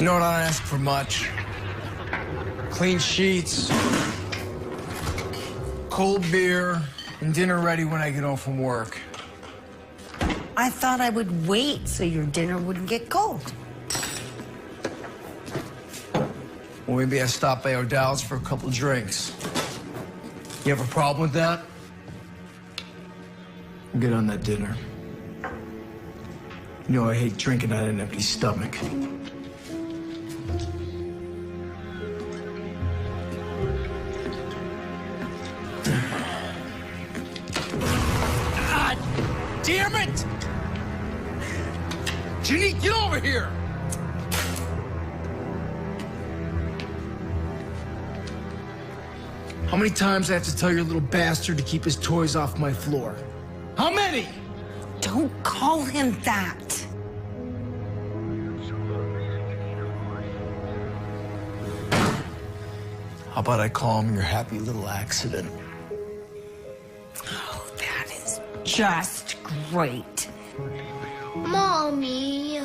know, I don't ask for much. Clean sheets, cold beer, and dinner ready when I get home from work. I thought I would wait so your dinner wouldn't get cold. Well, maybe I stop by O'Dowd's for a couple drinks. You have a problem with that? Get on that dinner. You know I hate drinking on an empty stomach. God damn it! Ginny, get over here! How many times I have to tell your little bastard to keep his toys off my floor? How many? Don't call him that. How about I call him your happy little accident? Oh, that is just great. Mommy.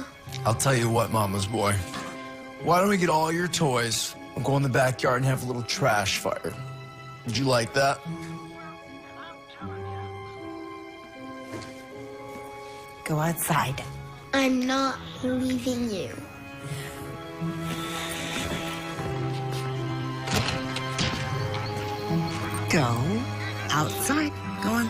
I'll tell you what, Mama's boy. Why don't we get all your toys and go in the backyard and have a little trash fire? Would you like that? Go outside. I'm not leaving you. Go outside. Go on.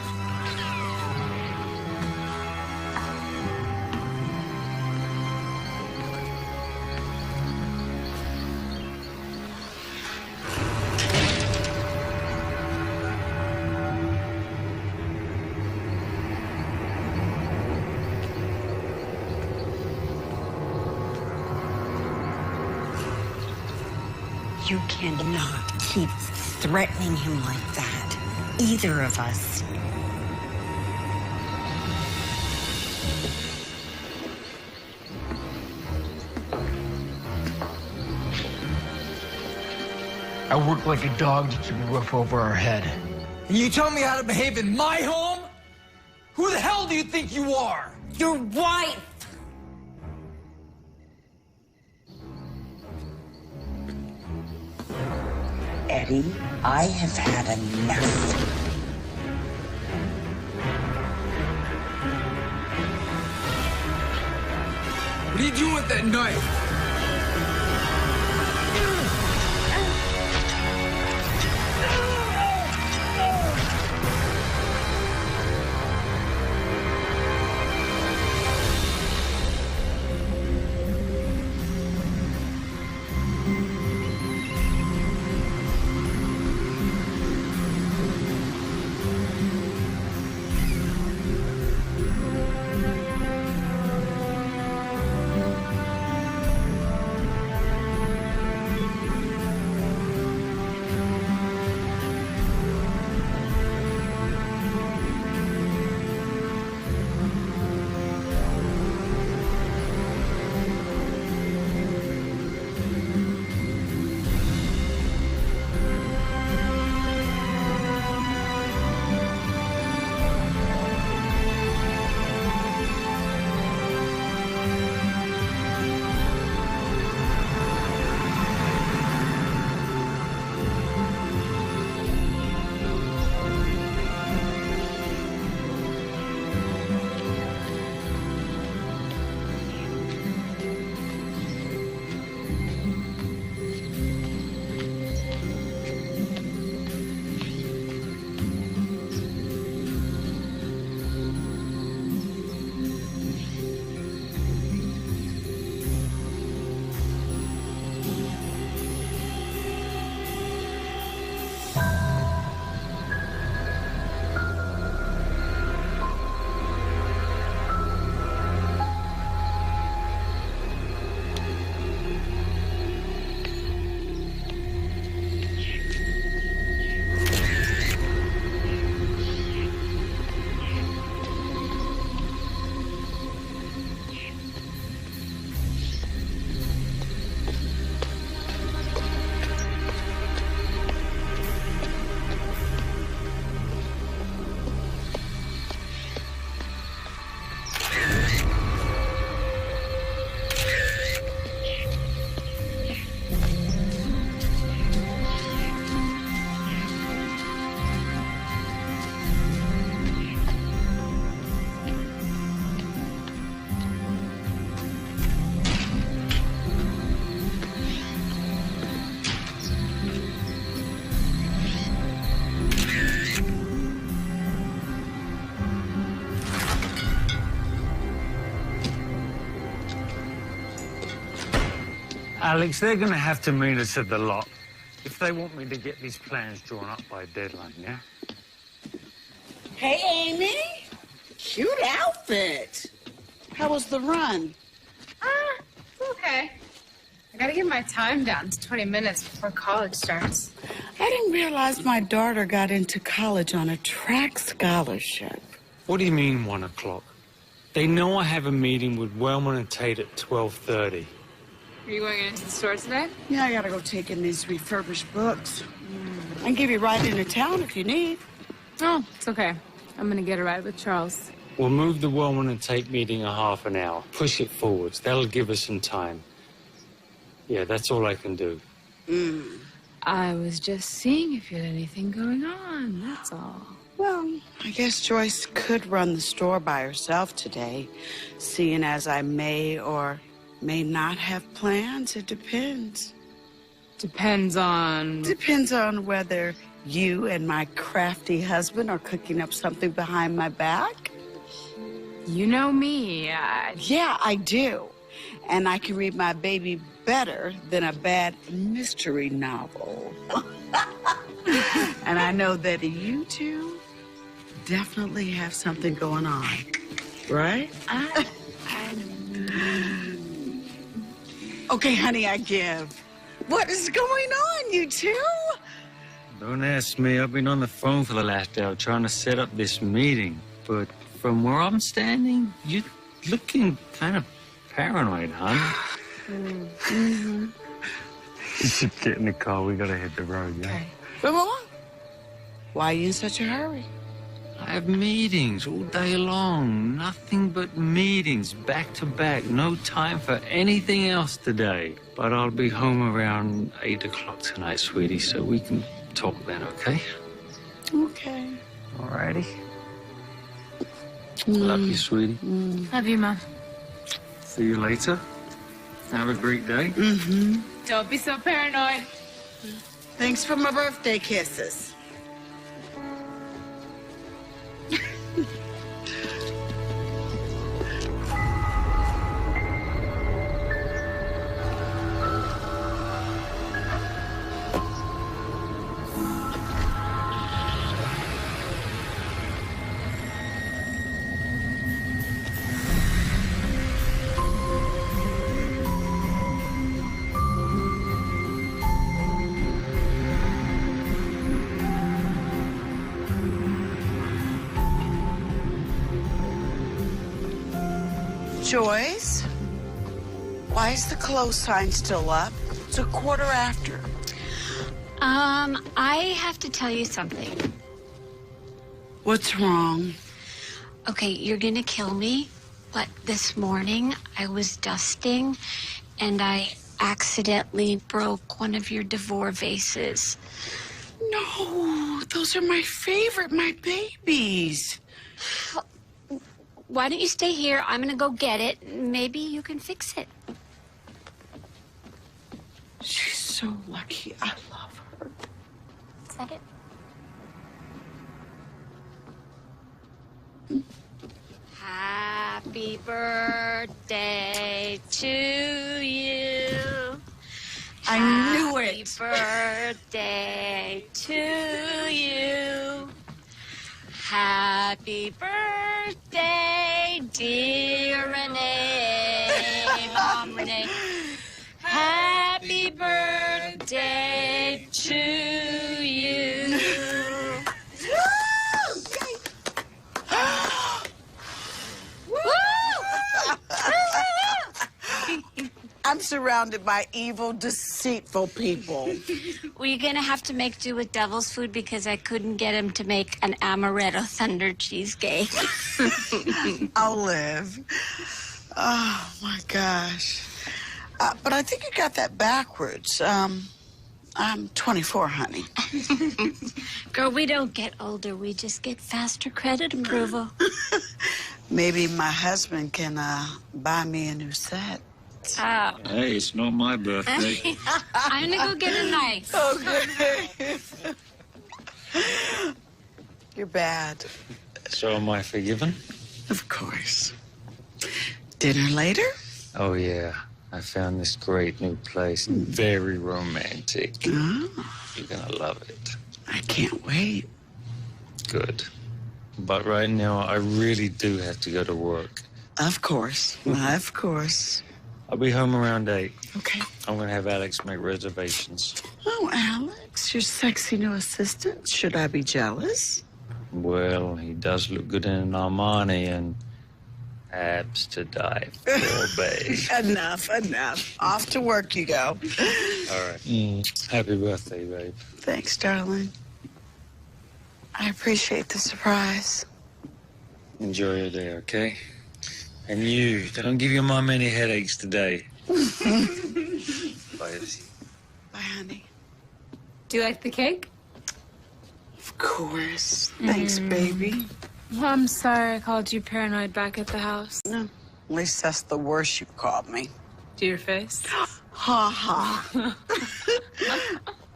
You cannot keep threatening him like that. Either of us. I work like a dog to keep a roof over our head. And you tell me how to behave in my home? Who the hell do you think you are? Your wife! Eddie, I have had enough. What are you doing with that knife? Alex, they're going to have to meet us at the lot if they want me to get these plans drawn up by deadline, yeah? Hey, Amy. Cute outfit. How was the run? Okay. I gotta get my time down to 20 minutes before college starts. I didn't realize my daughter got into college on a track scholarship. What do you mean, 1 o'clock? They know I have a meeting with Wellman and Tate at 12:30. Are you going into the store today? Yeah, I gotta go take in these refurbished books. I can give you a ride into town if you need. Oh, it's okay. I'm gonna get a ride with Charles. We'll move the Wellman and Tate meeting a half an hour. Push it forwards. That'll give us some time. Yeah, that's all I can do. I was just seeing if you had anything going on, that's all. Well, I guess Joyce could run the store by herself today, seeing as I may or may not have plans. It depends. Depends on... Depends on whether you and my crafty husband are cooking up something behind my back. You know me. Yeah, I do. And I can read my baby better than a bad mystery novel. And I know that you two definitely have something going on, right? Okay, honey, I give. What is going on, you two? Don't ask me. I've been on the phone for the last hour trying to set up this meeting. But from where I'm standing, you're looking kind of paranoid, hon. You should get in the car. We gotta hit the road, yeah? Okay. Come on. Why are you in such a hurry? I have meetings all day long. Nothing but meetings, back to back. No time for anything else today. But I'll be home around 8 o'clock tonight, sweetie, so we can talk then, okay? Okay. Alrighty. Love you, sweetie. Love you, Mom. See you later. Have a great day. Don't be so paranoid. Thanks for my birthday kisses. Joyce, why is the close sign still up? It's 1:15. I have to tell you something. What's wrong? Okay, you're gonna kill me, but this morning I was dusting and I accidentally broke one of your Devore vases. No, those are my favorite, my babies. Why don't you stay here? I'm gonna go get it. Maybe you can fix it. She's so lucky. I love her. Is that it? Happy birthday to you. I knew it. Happy birthday to you. Happy birthday, dear Renee. Mom, Renee. Happy birthday to you. I'm surrounded by evil, deceitful people. Well, you're gonna have to make do with devil's food because I couldn't get him to make an amaretto thunder cheesecake. I'll live. Oh, my gosh. But I think you got that backwards. I'm 24, honey. Girl, we don't get older. We just get faster credit approval. Maybe my husband can buy me a new set. Oh. Hey, it's not my birthday. I'm gonna go get a knife. Okay. You're bad. So am I forgiven? Of course. Dinner later? Oh, yeah. I found this great new place. Very romantic. Oh, You're gonna love it. I can't wait. Good. But right now, I really do have to go to work. Of course. Of course. I'll be home around 8. Okay. I'm gonna have Alex make reservations. Oh, Alex, your sexy new assistant. Should I be jealous? Well, he does look good in an Armani and abs to die for, babe. Enough. Off to work you go. All right. Happy birthday, babe. Thanks, darling. I appreciate the surprise. Enjoy your day, okay? And you, don't give your mom any headaches today. Bye, Izzy. Bye, honey. Do you like the cake? Of course. Thanks, baby. Well, I'm sorry I called you paranoid back at the house. No, at least that's the worst you've called me. To your face? Ha ha.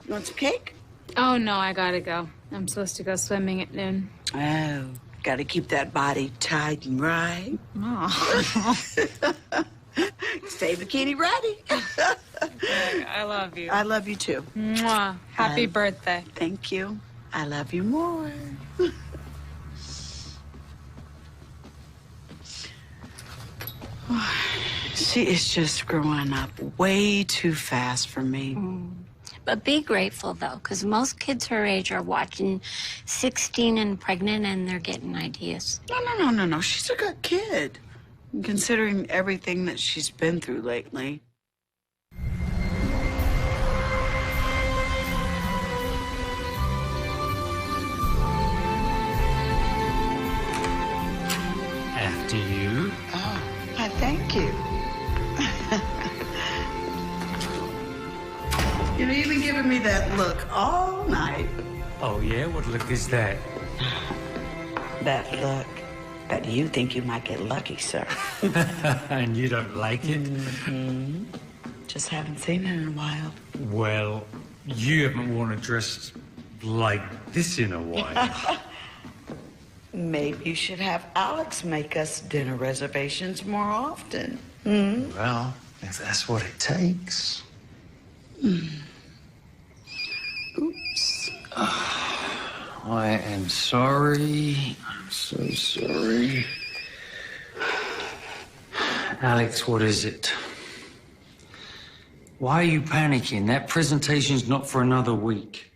You want some cake? Oh, no, I gotta go. I'm supposed to go swimming at noon. Oh, gotta keep that body tight and right. Oh. Stay bikini ready. I love you. I love you too. Mwah. Happy birthday. Thank you. I love you more. She is just growing up way too fast for me. But be grateful, though, because most kids her age are watching 16 and Pregnant, and they're getting ideas. No. She's a good kid, considering everything that she's been through lately. After you. Oh, I thank you. You've even given me that look all night. Oh, yeah? What look is that? That look that you think you might get lucky, sir. And you don't like it? Just haven't seen it in a while. Well, you haven't worn a dress like this in a while. Maybe you should have Alex make us dinner reservations more often. Well, if that's what it takes. Oops. I am sorry. I'm so sorry. Alex, what is it? Why are you panicking? That presentation's not for another week.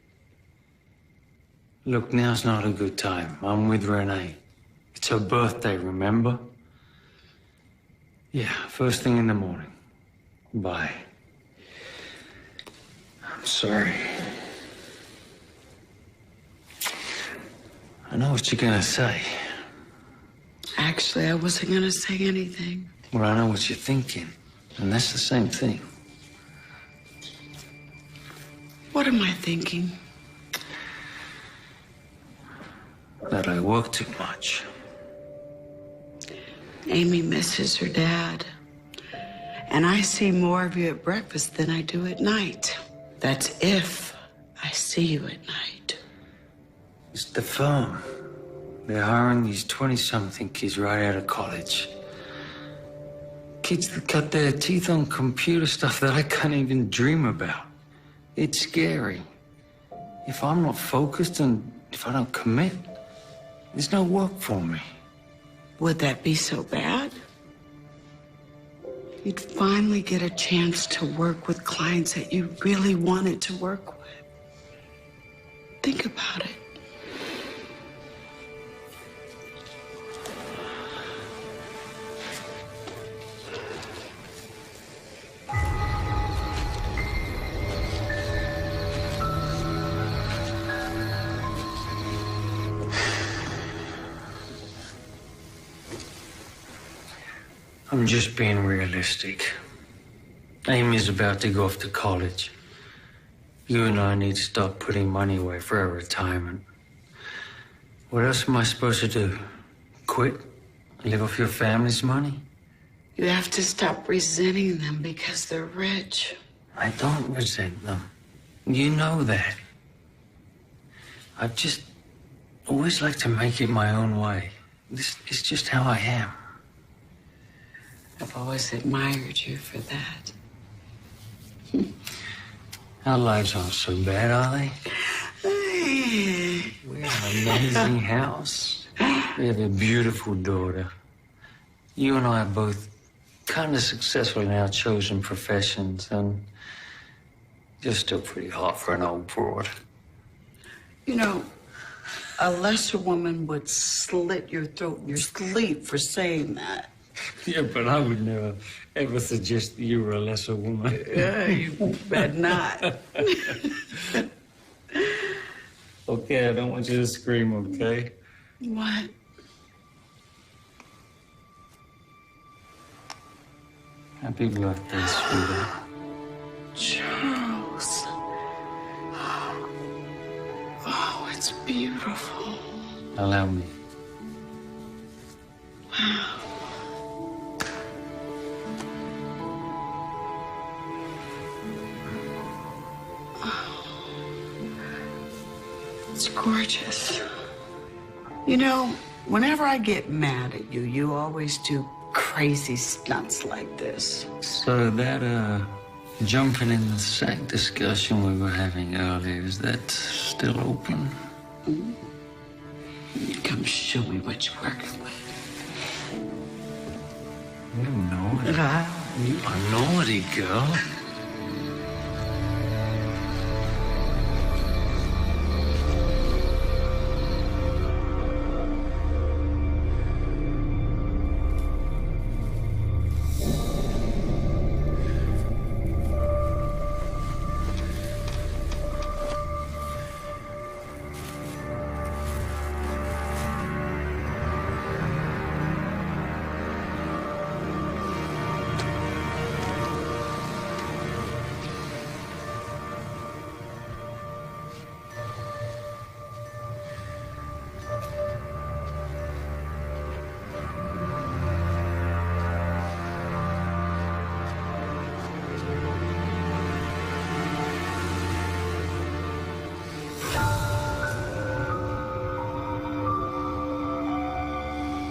Look, now's not a good time. I'm with Renee. It's her birthday, remember? Yeah, first thing in the morning. Bye. I'm sorry. I know what you're gonna say. Actually, I wasn't gonna say anything. Well, I know what you're thinking, and that's the same thing. What am I thinking? That I work too much. Amy misses her dad. And I see more of you at breakfast than I do at night. That's if I see you at night. It's the firm. They're hiring these 20-something kids right out of college. Kids that cut their teeth on computer stuff that I can't even dream about. It's scary. If I'm not focused and if I don't commit, there's no work for me. Would that be so bad? You'd finally get a chance to work with clients that you really wanted to work with. Think about it. I'm just being realistic. Amy's about to go off to college. You and I need to start putting money away for our retirement. What else am I supposed to do? Quit? Live off your family's money? You have to stop resenting them because they're rich. I don't resent them. You know that. I just always like to make it my own way. This is just how I am. I've always admired you for that. Our lives aren't so bad, are they? We have an amazing house. We have a beautiful daughter. You and I are both kind of successful in our chosen professions, and you're still pretty hot for an old broad. You know, a lesser woman would slit your throat in your sleep for saying that. Yeah, but I would never, ever suggest that you were a lesser woman. Yeah, you bet not. Okay, I don't want you to scream, okay? What? Happy birthday, sweetheart. Charles. Oh, it's beautiful. Allow me. Wow. It's gorgeous. You know, whenever I get mad at you, you always do crazy stunts like this. So that, jumping in the sack discussion we were having earlier, is that still open? Come show me what you're working with. You naughty. You are naughty, girl.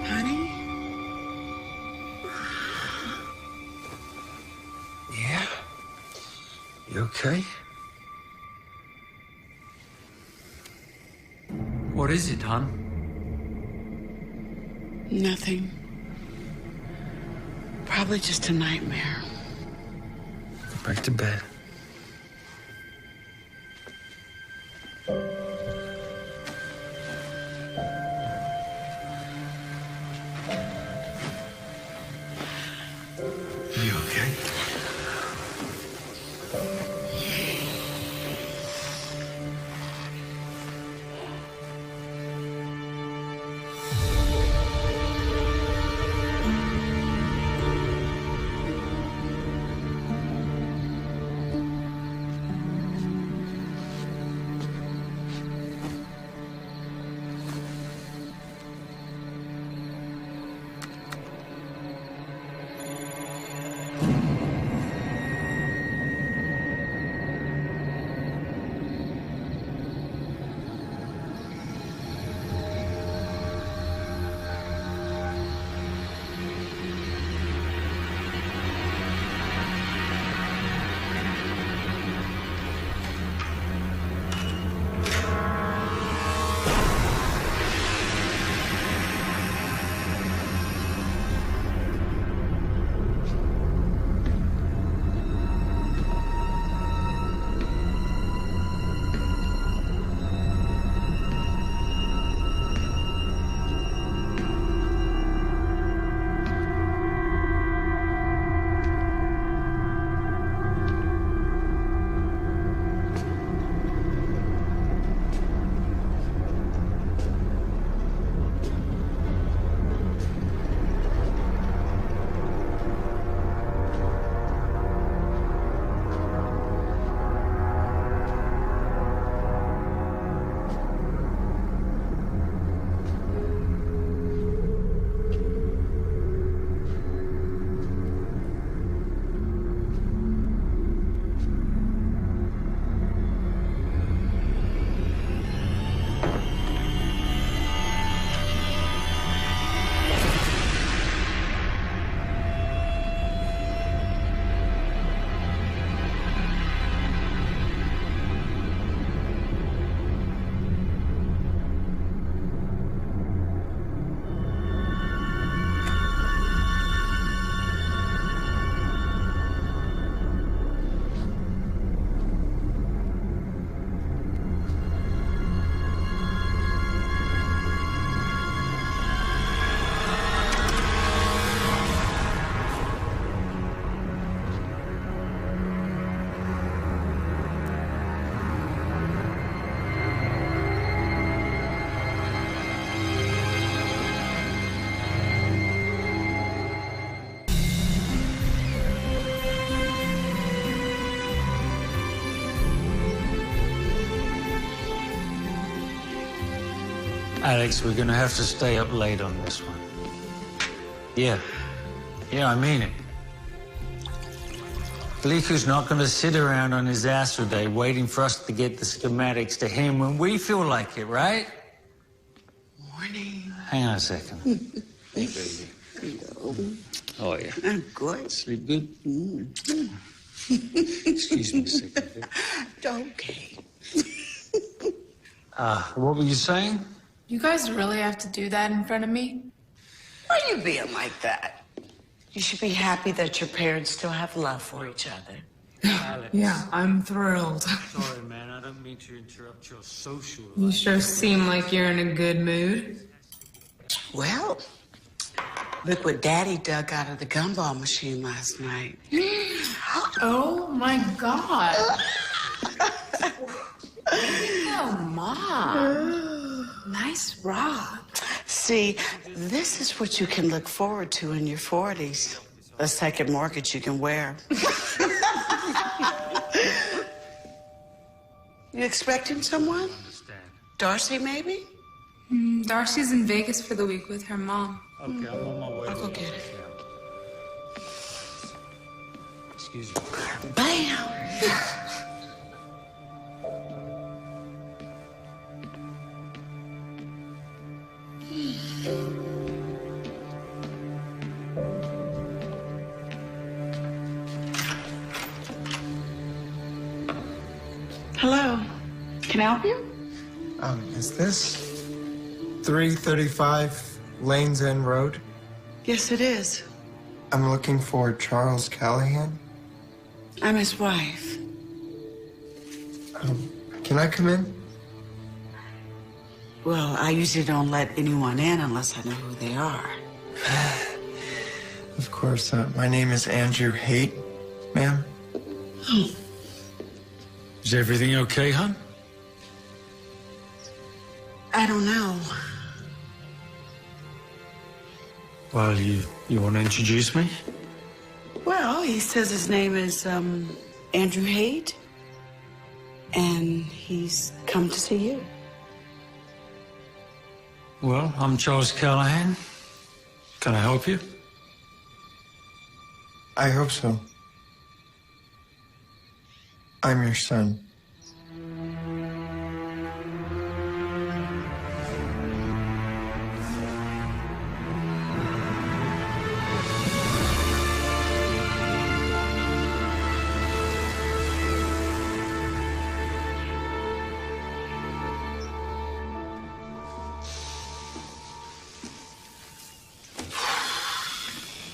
Honey? Yeah? You okay? What is it, hon? Nothing. Probably just a nightmare. Back to bed. You okay? Alex, we're gonna have to stay up late on this one. Yeah, I mean it. Bliku's not gonna sit around on his ass all day waiting for us to get the schematics to him when we feel like it, right? Morning. Hang on a second. Hey, baby. Hello. Oh, yeah. I'm good. Sleep good? Excuse me a second. Okay. What were you saying? You guys really have to do that in front of me? Why are you being like that? You should be happy that your parents still have love for each other. Alex. Yeah, I'm thrilled. Sorry, man. I don't mean to interrupt your social life. You sure seem like you're in a good mood. Well, look what Daddy dug out of the gumball machine last night. Oh my God. Oh, Mom. Nice rock. See, this is what you can look forward to in your 40s. A second mortgage you can wear. You expecting someone? Darcy, maybe? Darcy's in Vegas for the week with her mom. Okay, I'm on my way. I'll go get it. Excuse me. Bam! Hello. Can I help you? Is this 335 Lanes End Road? Yes, it is. I'm looking for Charles Callahan. I'm his wife. Can I come in? Well, I usually don't let anyone in unless I know who they are. Of course. My name is Andrew Haight, ma'am. Is everything okay, hon? I don't know. Well, you want to introduce me? Well, he says his name is Andrew Haight, and he's come to see you. Well, I'm Charles Callahan. Can I help you? I hope so. I'm your son.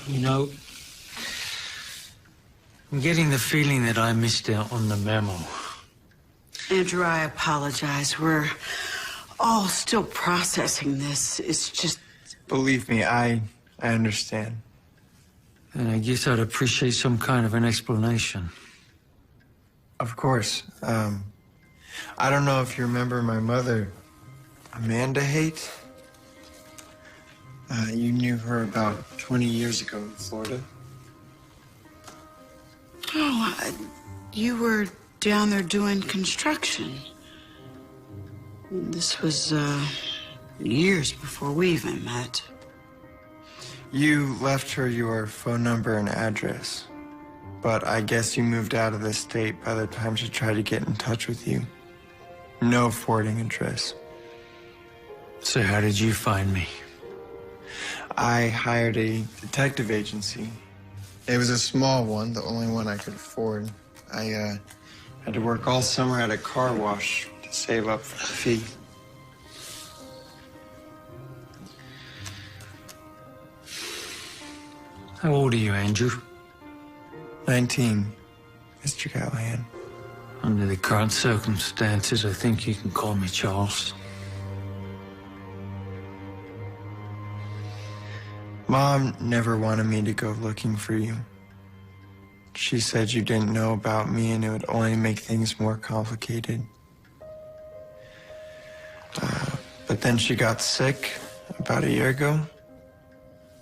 You know, I'm getting the feeling that I missed out on the memo. Andrew, I apologize. We're all still processing this. It's just... Believe me, I understand. And I guess I'd appreciate some kind of an explanation. Of course. I don't know if you remember my mother, Amanda Haight. You knew her about 20 years ago in Florida. Oh, you were down there doing construction. This was, years before we even met. You left her your phone number and address, but I guess you moved out of the state by the time she tried to get in touch with you. No forwarding address. So how did you find me? I hired a detective agency. It was a small one, the only one I could afford. I had to work all summer at a car wash to save up for the fee. How old are you, Andrew? 19, Mr. Callahan. Under the current circumstances, I think you can call me Charles. Mom never wanted me to go looking for you. She said you didn't know about me and it would only make things more complicated. But then she got sick about a year ago.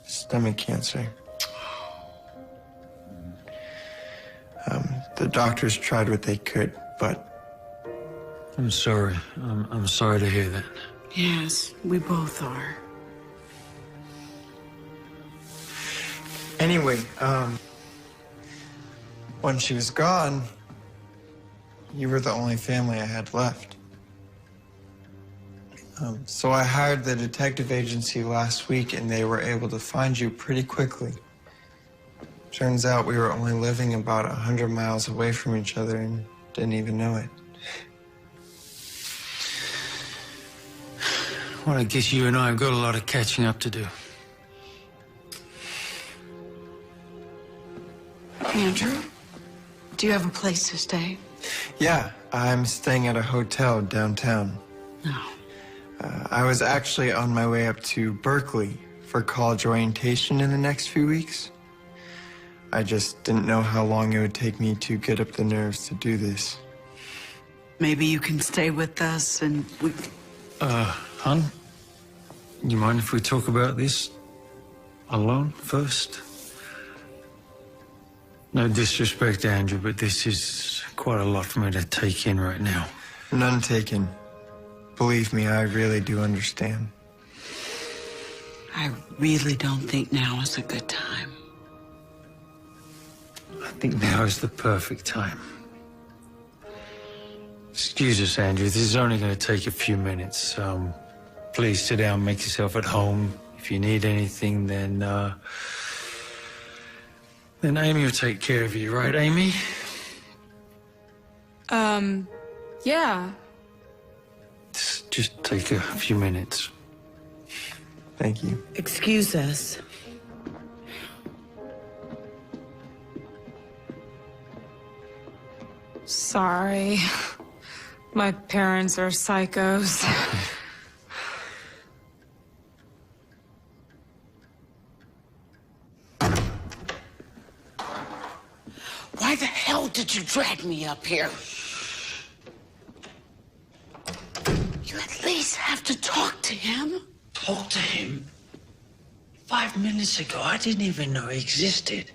Stomach cancer. The doctors tried what they could, but... I'm sorry. I'm sorry to hear that. Yes, we both are. Anyway, when she was gone, you were the only family I had left. So I hired the detective agency last week, and they were able to find you pretty quickly. Turns out we were only living about 100 miles away from each other and didn't even know it. Well, I guess you and I have got a lot of catching up to do. Andrew, do you have a place to stay? Yeah, I'm staying at a hotel downtown. No. I was actually on my way up to Berkeley for college orientation in the next few weeks. I just didn't know how long it would take me to get up the nerves to do this. Maybe you can stay with us and we... Hon, you mind if we talk about this alone first? No disrespect, Andrew, but this is quite a lot for me to take in right now. None taken. Believe me, I really do understand. I really don't think now is a good time. I think now is the perfect time. Excuse us, Andrew. This is only going to take a few minutes. Please sit down, make yourself at home. If you need anything, then Amy will take care of you, right, Amy? Yeah. Just take a few minutes. Thank you. Excuse us. Sorry. My parents are psychos. Why the hell did you drag me up here? You at least have to talk to him. Talk to him? 5 minutes ago, I didn't even know he existed.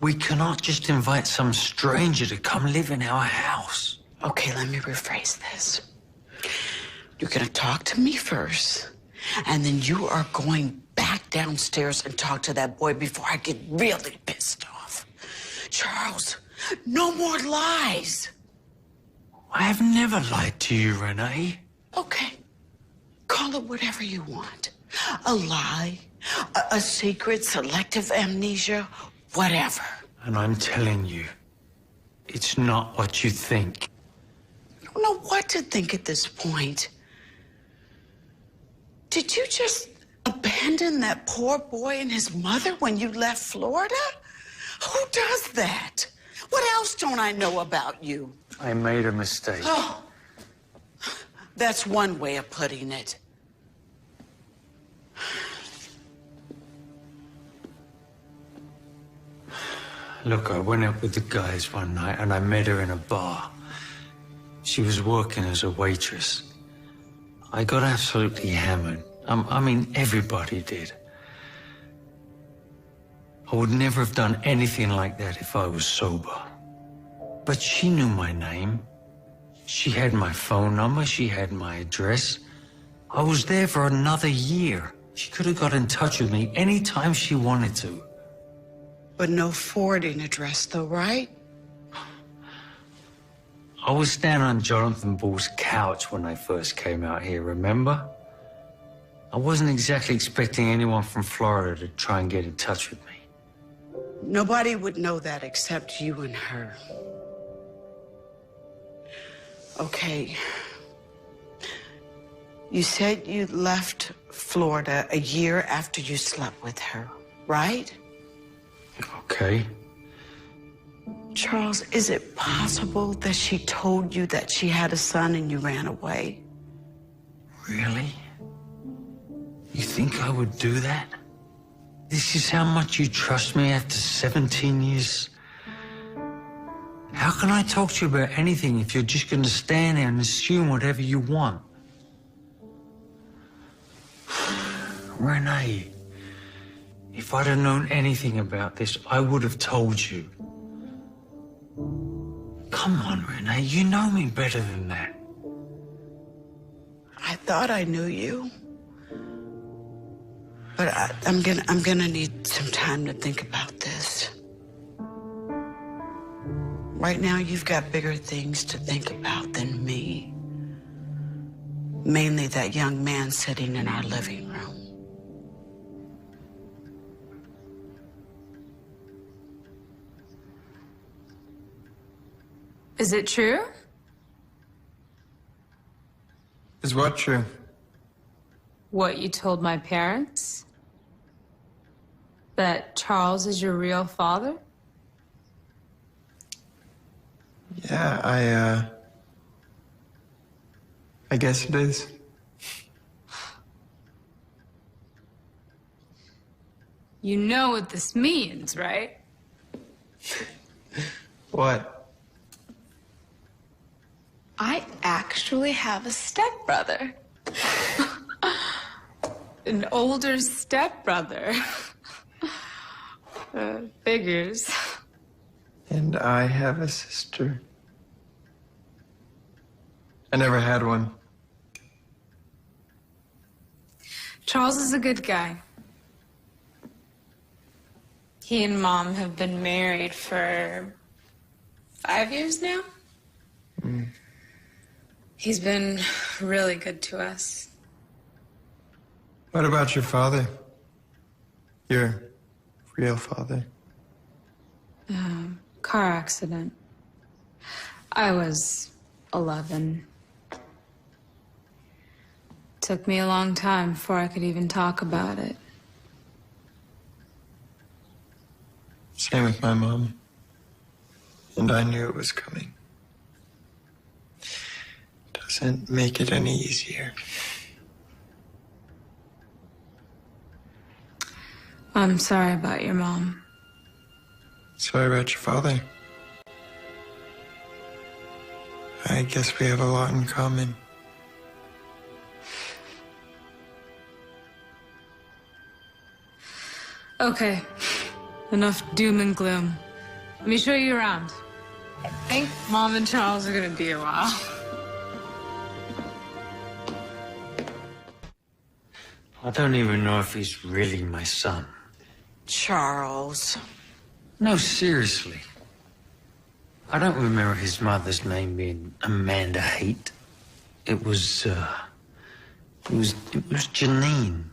We cannot just invite some stranger to come live in our house. Okay, let me rephrase this. You're gonna talk to me first, and then you are going back downstairs and talk to that boy before I get really pissed off. Charles, no more lies. I have never lied to you, Renee. Okay, call it whatever you want. A lie, a secret, selective amnesia, whatever. And I'm telling you, it's not what you think. I don't know what to think at this point. Did you just abandon that poor boy and his mother when you left Florida? Who does that? What else don't I know about you? I made a mistake. Oh, that's one way of putting it. Look, I went out with the guys one night and I met her in a bar. She was working as a waitress. I got absolutely hammered. I mean, everybody did. I would never have done anything like that if I was sober. But she knew my name. She had my phone number. She had my address. I was there for another year. She could have got in touch with me anytime she wanted to. But no forwarding address, though, right? I was standing on Jonathan Bull's couch when I first came out here, remember? I wasn't exactly expecting anyone from Florida to try and get in touch with me. Nobody would know that except you and her. Okay. You said you left Florida a year after you slept with her, right? Okay. Charles, is it possible that she told you that she had a son and you ran away? Really? You think I would do that? This is how much you trust me after 17 years? How can I talk to you about anything if you're just going to stand there and assume whatever you want? Renee, if I'd have known anything about this, I would have told you. Come on, Renee, you know me better than that. I thought I knew you. But I'm gonna need some time to think about this. Right now, you've got bigger things to think about than me. Mainly that young man sitting in our living room. Is it true? Is what true? What you told my parents? That Charles is your real father? Yeah, I guess it is. You know what this means, right? What? I actually have a stepbrother. An older stepbrother. Figures. And I have a sister. I never had one. Charles is a good guy. He and Mom have been married for 5 years now. He's been really good to us. What about your father? Your real father? Car accident. I was 11. Took me a long time before I could even talk about it. Same with my mom. And I knew it was coming. Doesn't make it any easier. I'm sorry about your mom. Sorry about your father. I guess we have a lot in common. Okay, enough doom and gloom. Let me show you around. I think Mom and Charles are gonna be a while. I don't even know if he's really my son. Charles. No, seriously. I don't remember his mother's name being Amanda Haight. It was Janine.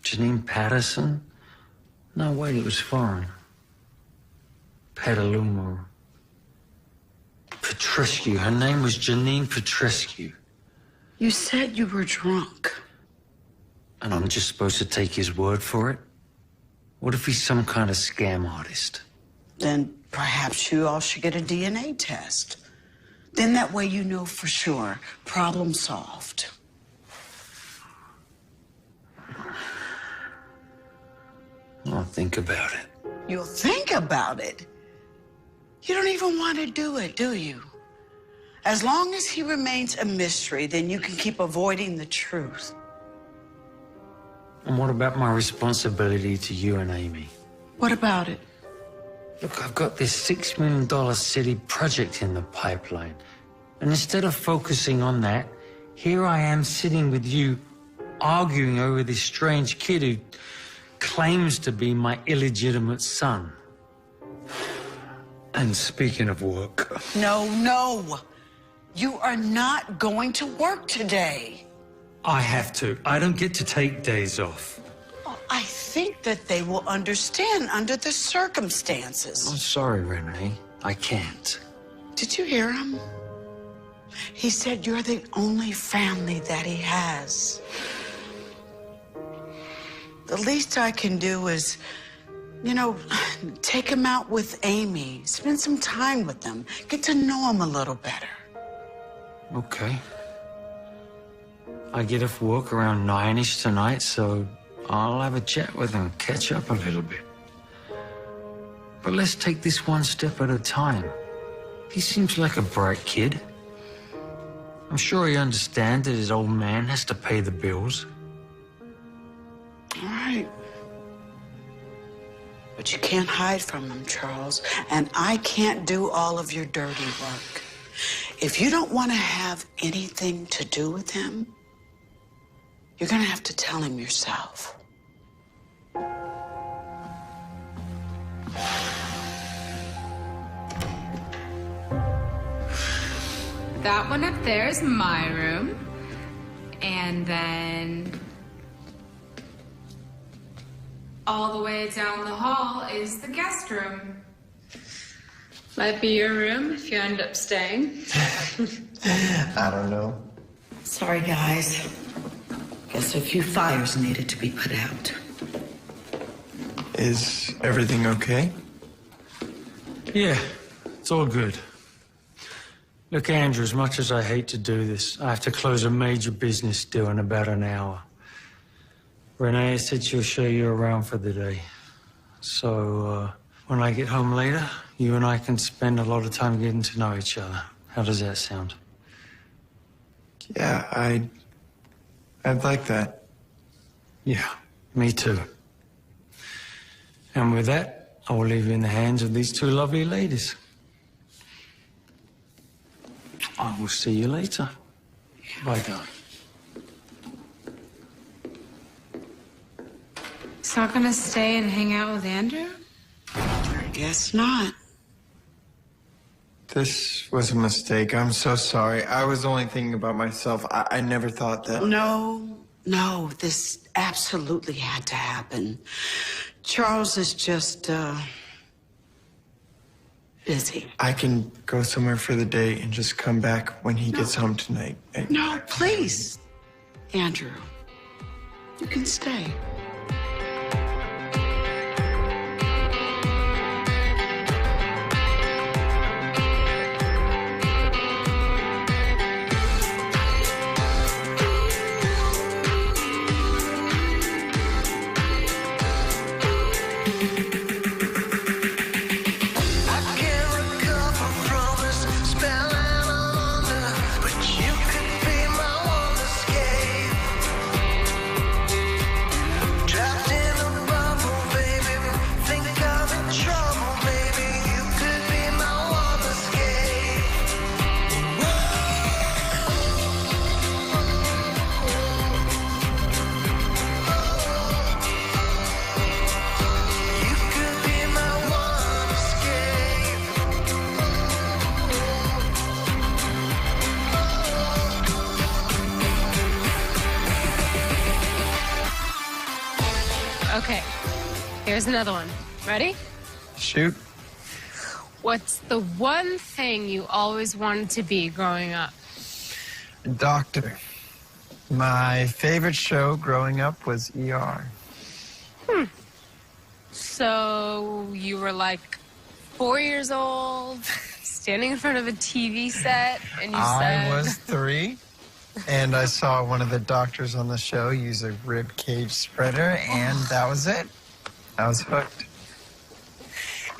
Janine Patterson? No, wait, it was foreign. Petaluma. Petrescu. Her name was Janine Petrescu. You said you were drunk. And I'm just supposed to take his word for it? What if he's some kind of scam artist? Then perhaps you all should get a DNA test. Then that way you know for sure. Problem solved. I'll think about it. You'll think about it. You don't even want to do it, do you? As long as he remains a mystery, then you can keep avoiding the truth. And what about my responsibility to you and Amy? What about it? Look, I've got this $6 million city project in the pipeline. And instead of focusing on that, here I am sitting with you, arguing over this strange kid who claims to be my illegitimate son. And speaking of work... No. You are not going to work today. I have to. I don't get to take days off. Well, I think that they will understand under the circumstances. I'm sorry, Renee. I can't. Did you hear him? He said you're the only family that he has. The least I can do is, take him out with Amy. Spend some time with them. Get to know him a little better. Okay. I get off work around 9-ish tonight, so I'll have a chat with him, catch up a little bit. But let's take this one step at a time. He seems like a bright kid. I'm sure he understands that his old man has to pay the bills. All right. But you can't hide from him, Charles. And I can't do all of your dirty work. If you don't want to have anything to do with him, you're going to have to tell him yourself. That one up there is my room. And then all the way down the hall is the guest room. Might be your room if you end up staying. I don't know. Sorry, guys. Guess a few fires needed to be put out. Is everything okay? Yeah, it's all good. Look, Andrew, as much as I hate to do this, I have to close a major business deal in about an hour. Renee said she'll show you around for the day. So, when I get home later, you and I can spend a lot of time getting to know each other. How does that sound? Yeah, I'd like that. Yeah, me too. And with that, I will leave you in the hands of these two lovely ladies. I will see you later. Bye, darling. He's not gonna stay and hang out with Andrew? I guess not. This was a mistake. I'm so sorry. I was only thinking about myself. I never thought that. No, this absolutely had to happen. Charles is just, busy. I can go somewhere for the day and just come back when he gets home tonight. No, please. Andrew, you can stay. Okay, here's another one. Ready? Shoot. What's the one thing you always wanted to be growing up? Doctor. My favorite show growing up was ER. So you were like 4 years old, standing in front of a TV set, and you said... I was 3, and I saw one of the doctors on the show use a rib cage spreader, and that was it. I was hooked.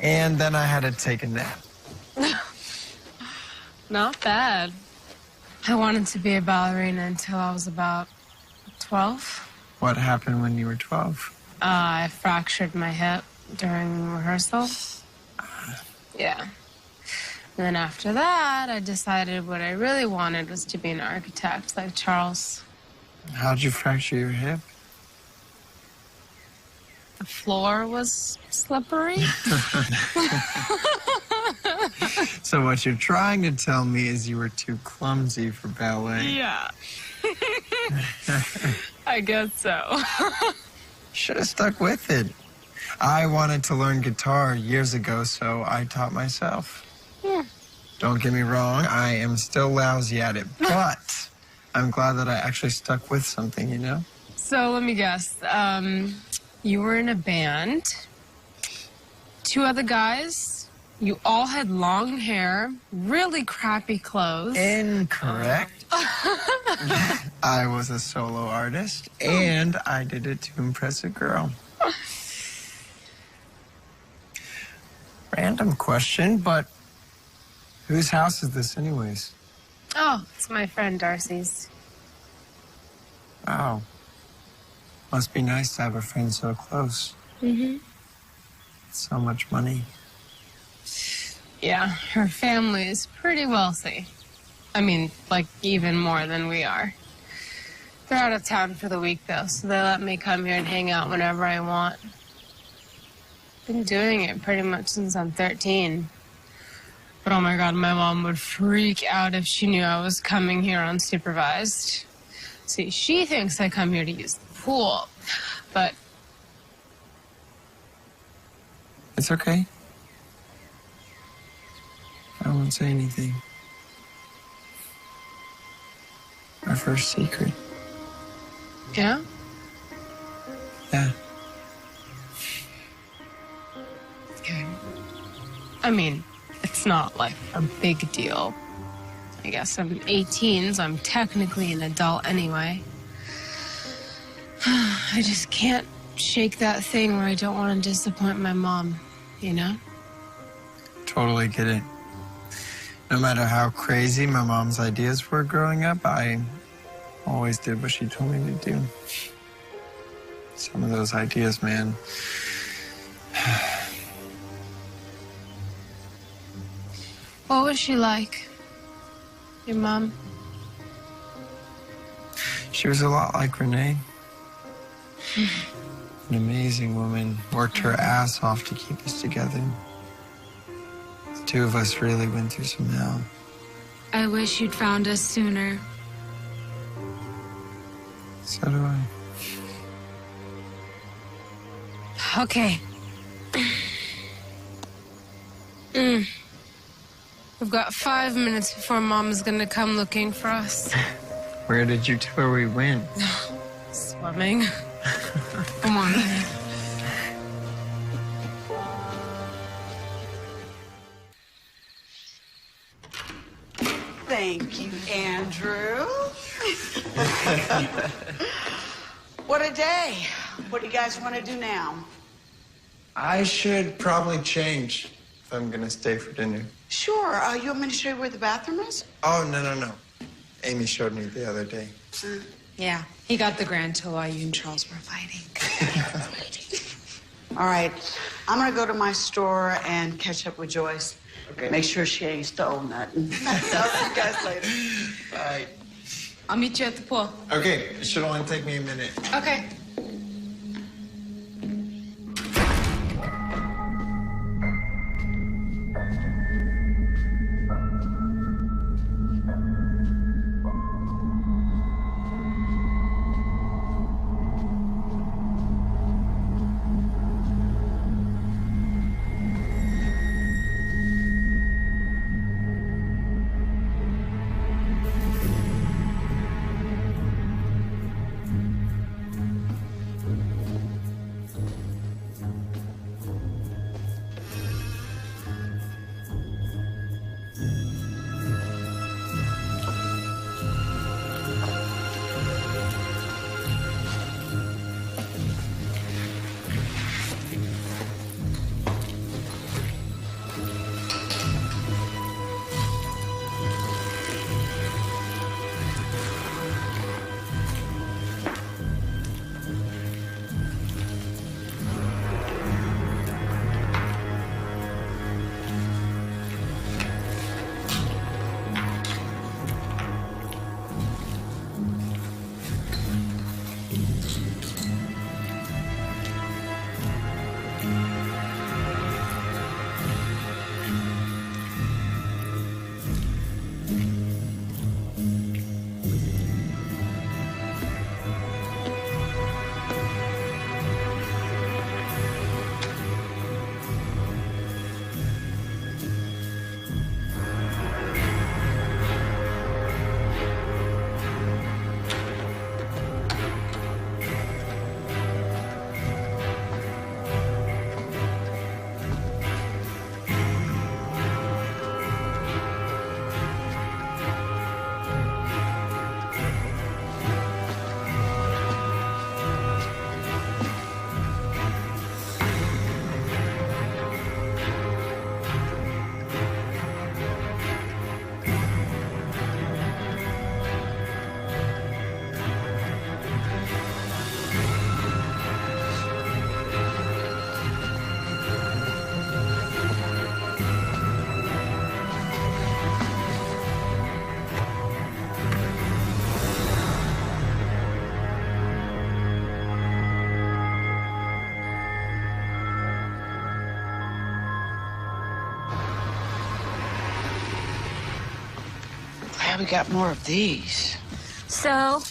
And then I had to take a nap. Not bad. I wanted to be a ballerina until I was about 12. What happened when you were 12? I fractured my hip during rehearsal. Yeah. And then after that, I decided what I really wanted was to be an architect like Charles. How'd you fracture your hip? The floor was slippery. So what you're trying to tell me is you were too clumsy for ballet. Yeah. I guess so. Should have stuck with it. I wanted to learn guitar years ago, so I taught myself. Don't get me wrong, I am still lousy at it, but I'm glad that I actually stuck with something, you know? So let me guess. You were in a band. 2 other guys. You all had long hair, really crappy clothes. Incorrect. I was a solo artist, and I did it to impress a girl. Random question, but whose house is this anyways? Oh, it's my friend Darcy's. Wow. Must be nice to have a friend so close. Mm-hmm. So much money. Yeah, her family is pretty wealthy. I mean, like, even more than we are. They're out of town for the week, though, so they let me come here and hang out whenever I want. Been doing it pretty much since I'm 13. But oh my God, my mom would freak out if she knew I was coming here unsupervised. See, she thinks I come here to use the pool, but... It's okay. I won't say anything. Our first secret. Yeah? Yeah. Okay. I mean, it's not like a big deal. I guess I'm 18, so I'm technically an adult anyway. I just can't shake that thing where I don't want to disappoint my mom, you know? Totally get it. No matter how crazy my mom's ideas were growing up, I always did what she told me to do. Some of those ideas, man. What was she like? Your mom? She was a lot like Renee. An amazing woman. Worked her ass off to keep us together. The two of us really went through some hell. I wish you'd found us sooner. So do I. Okay. We've got 5 minutes before Mom's gonna come looking for us. Where did you tell her we went? Swimming. Come on. Thank you, Andrew. What a day. What do you guys want to do now? I should probably change if I'm gonna stay for dinner. Sure. You want me to show you where the bathroom is? Oh, no. Amy showed me the other day. Yeah, he got the grand tour while you and Charles were fighting. All right. I'm going to go to my store and catch up with Joyce. Okay. Make sure she ain't stole nothing. I'll see you guys later. Bye. I'll meet you at the pool. Okay, it should only take me a minute. Okay. glad we got more of these. So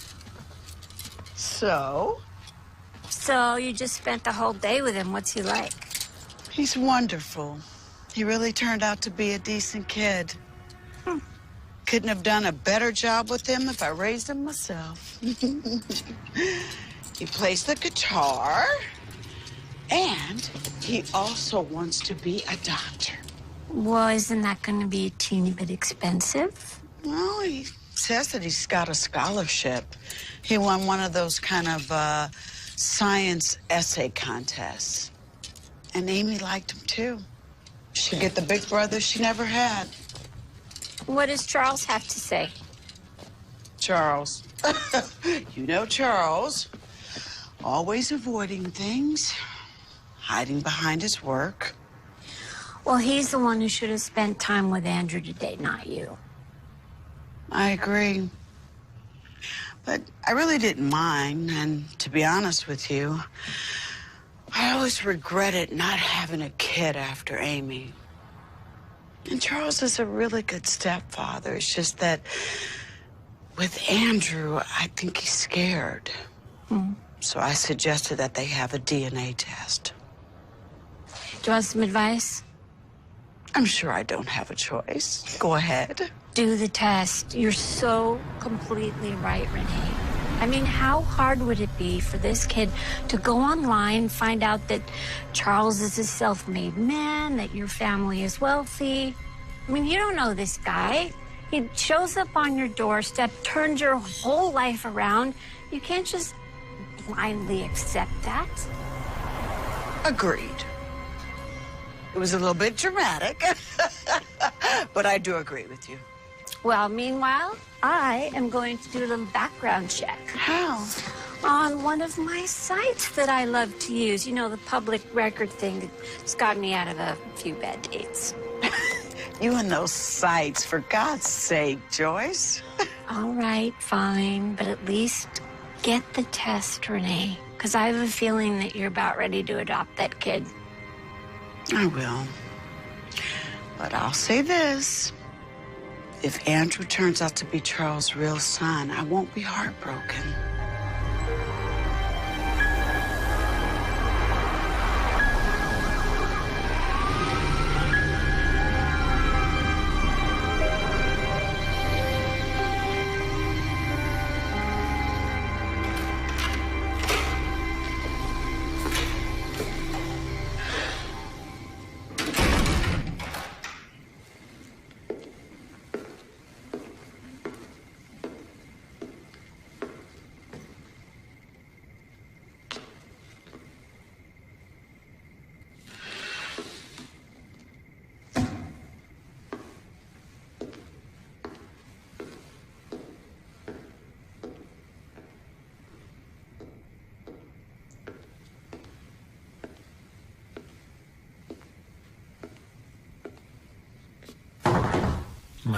So, you just spent the whole day with him. What's he like? he's wonderful. He really turned out to be a decent kid. Couldn't have done a better job with him if I raised him myself. He plays the guitar, and he also wants to be a doctor. Well, isn't that going to be a teeny bit expensive? Well, he says that he's got a scholarship. He won one of those kind of science essay contests. And Amy liked him, too. She'd get the big brother she never had. What does Charles have to say? Charles. You know Charles. Always avoiding things, hiding behind his work. Well, he's the one who should have spent time with Andrew today, not you. I agree. But I really didn't mind, and to be honest with you, I always regretted not having a kid after Amy. And Charles is a really good stepfather. It's just that with Andrew, I think he's scared. So I suggested that they have a DNA test. Do you want some advice? I'm sure I don't have a choice. Go ahead. Do the test. You're so completely right, Renee. I mean, how hard would it be for this kid to go online, find out that Charles is a self-made man, that your family is wealthy? I mean, you don't know this guy. He shows up on your doorstep, turns your whole life around. You can't just blindly accept that. Agreed. It was a little bit dramatic, but I do agree with you. Well, meanwhile, I am going to do a little background check. How? On one of my sites that I love to use. You know, the public record thing that's got me out of a few bad dates. You and those sites, for God's sake, Joyce. All right, fine, but at least get the test, Renee, because I have a feeling that you're about ready to adopt that kid. I will. But I'll say this. If Andrew turns out to be Charles' real son, I won't be heartbroken.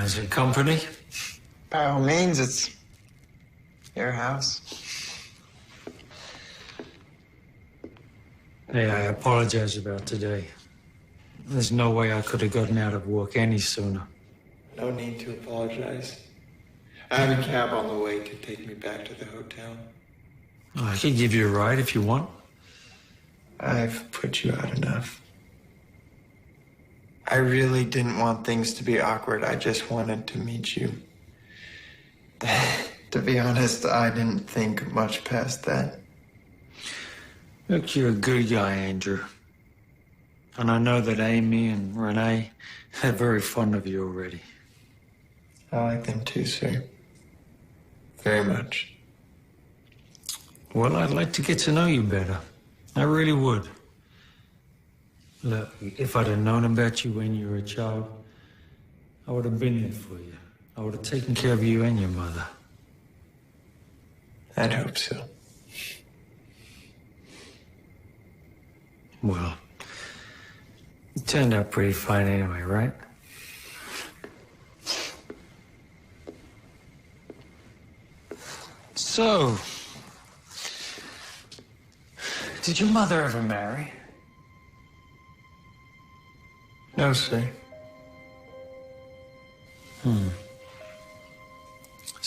Is it company? By all means, it's your house. Hey, I apologize about today. There's no way I could have gotten out of work any sooner. No need to apologize. I have a cab on the way to take me back to the hotel. I could give you a ride if you want. I've put you out enough. I really didn't want things to be awkward. I just wanted to meet you. To be honest, I didn't think much past that. Look, you're a good guy, Andrew. And I know that Amy and Renee, they're very fond of you already. I like them too, sir. Very much. Well, I'd like to get to know you better. I really would. Look, if I'd have known about you when you were a child, I would have been there for you. I would have taken care of you and your mother. I'd hope so. Well, it turned out pretty fine anyway, right? So, did your mother ever marry? No, sir.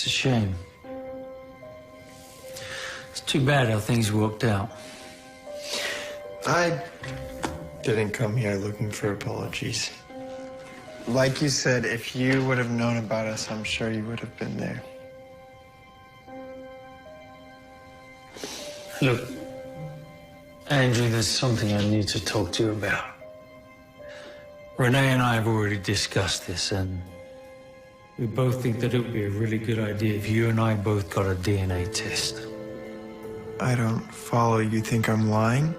It's a shame. It's too bad how things worked out. I didn't come here looking for apologies. Like you said, if you would have known about us, I'm sure you would have been there. Look, Andrew, there's something I need to talk to you about. Renee and I have already discussed this, and we both think that it would be a really good idea if you and I both got a DNA test. I don't follow. You think I'm lying?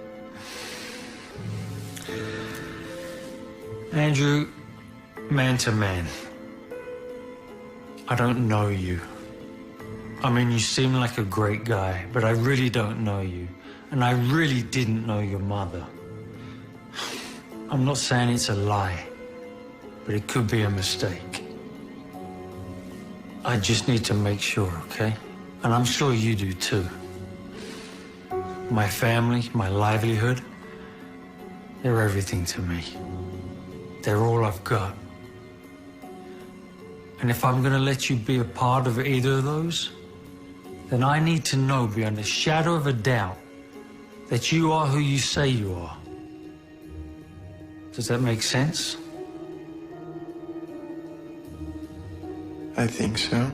Andrew, man to man, I don't know you. I mean, you seem like a great guy, but I really don't know you. And I really didn't know your mother. I'm not saying it's a lie, but it could be a mistake. I just need to make sure, okay? And I'm sure you do too. My family, my livelihood, they're everything to me. They're all I've got. And if I'm gonna let you be a part of either of those, then I need to know beyond a shadow of a doubt that you are who you say you are. Does that make sense? I think so.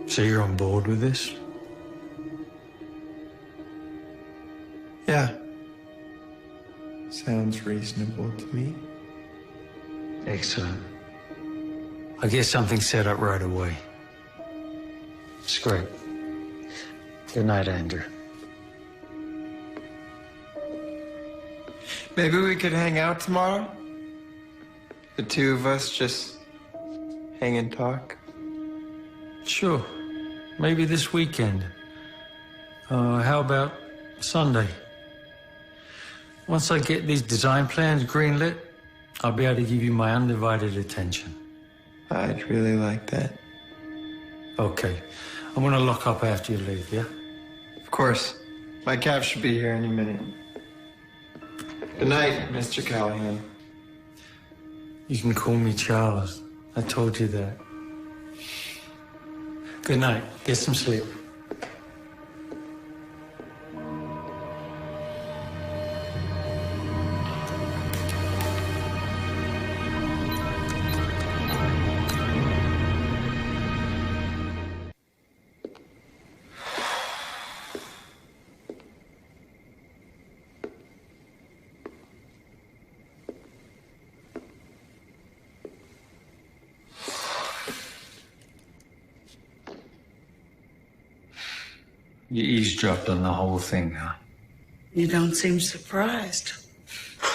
So you're on board with this? Yeah. Sounds reasonable to me. Excellent. I'll get something set up right away. It's great. Good night, Andrew. Maybe we could hang out tomorrow? The two of us just hang and talk? Sure. Maybe this weekend. How about Sunday? Once I get these design plans greenlit, I'll be able to give you my undivided attention. I'd really like that. Okay. I'm gonna lock up after you leave, yeah? Of course. My cab should be here any minute. Good night, Mr. Callahan. You can call me Charles. I told you that. Good night. Get some sleep. You eavesdropped on the whole thing, huh? You don't seem surprised. I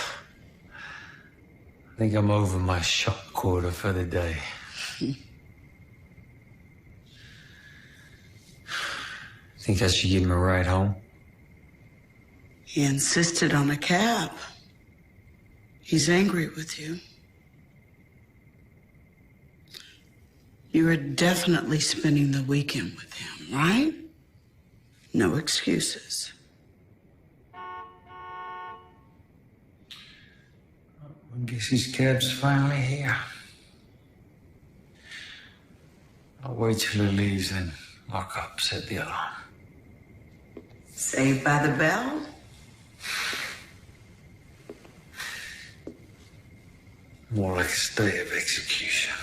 think I'm over my shock quarter for the day. Think I should give him a ride home? He insisted on a cab. He's angry with you. You are definitely spending the weekend with him, right? No excuses. I guess his cab's finally here. I'll wait till he leaves, then lock up, set the alarm. Saved by the bell? More like a stay of execution.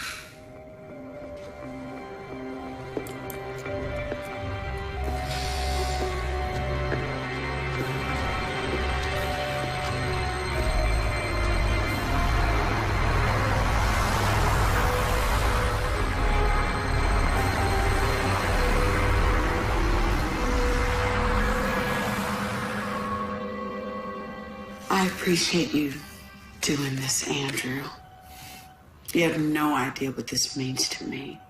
I appreciate you doing this, Andrew. You have no idea what this means to me.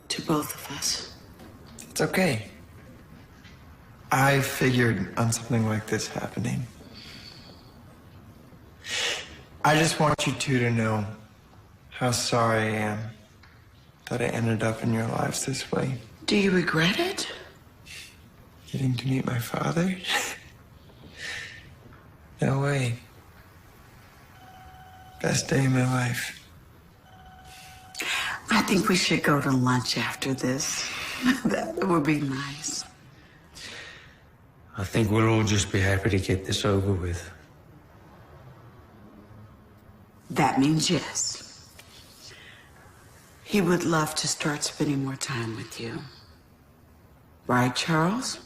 To both of us. It's okay. I figured on something like this happening. I just want you two to know how sorry I am that I ended up in your lives this way. Do you regret it? Getting to meet my father? No way. Best day of my life. I think we should go to lunch after this. That would be nice. I think we'll all just be happy to get this over with. That means yes. He would love to start spending more time with you. Right, Charles?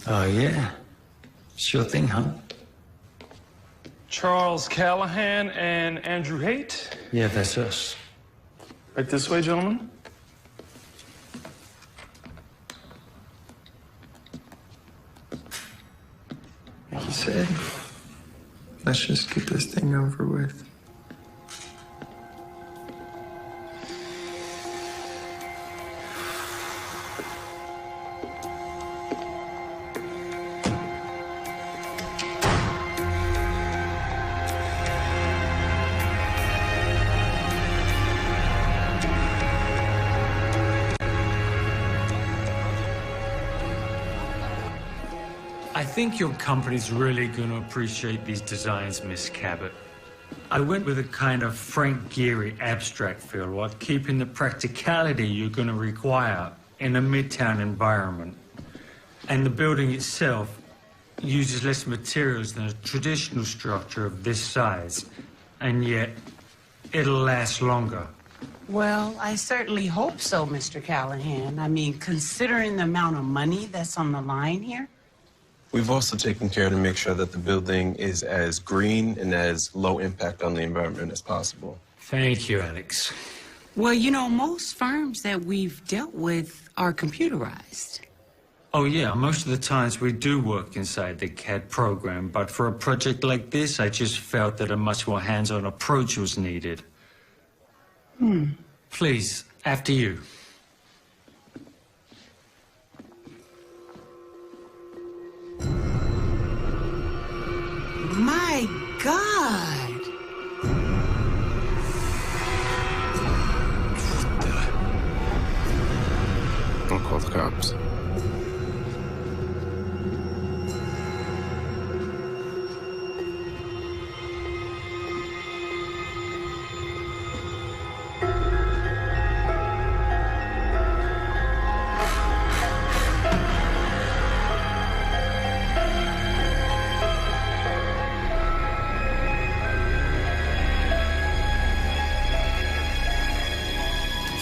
Oh, yeah. Sure thing, huh? Charles Callahan and Andrew Haight. Yeah, that's us. Right this way, gentlemen. Like you said, let's just get this thing over with. I think your company's really going to appreciate these designs, Miss Cabot. I went with a kind of Frank Gehry abstract feel while keeping the practicality you're going to require in a midtown environment. And the building itself uses less materials than a traditional structure of this size, and yet it'll last longer. Well, I certainly hope so, Mr. Callahan. I mean, considering the amount of money that's on the line here. We've also taken care to make sure that the building is as green and as low impact on the environment as possible. Thank you, Alex. Well, you know, most firms that we've dealt with are computerized. Oh, yeah, most of the times we do work inside the CAD program, but for a project like this, I just felt that a much more hands-on approach was needed. Please, after you. My God! I'll call the cops.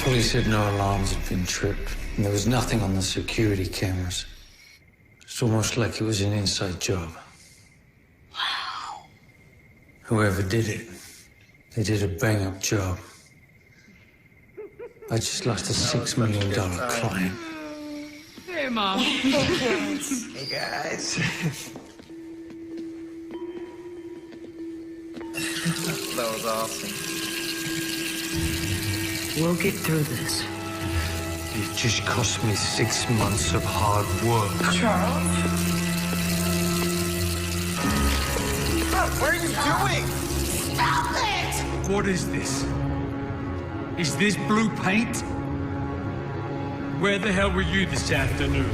Police said no alarms had been tripped, and there was nothing on the security cameras. It's almost like it was an inside job. Wow. Whoever did it, they did a bang-up job. I just lost a $6 million client. Hey, Mom. Hey, guys. That was awesome. We'll get through this. It just cost me 6 months of hard work. Charles? What are you doing? Stop it! What is this? Is this blue paint? Where the hell were you this afternoon?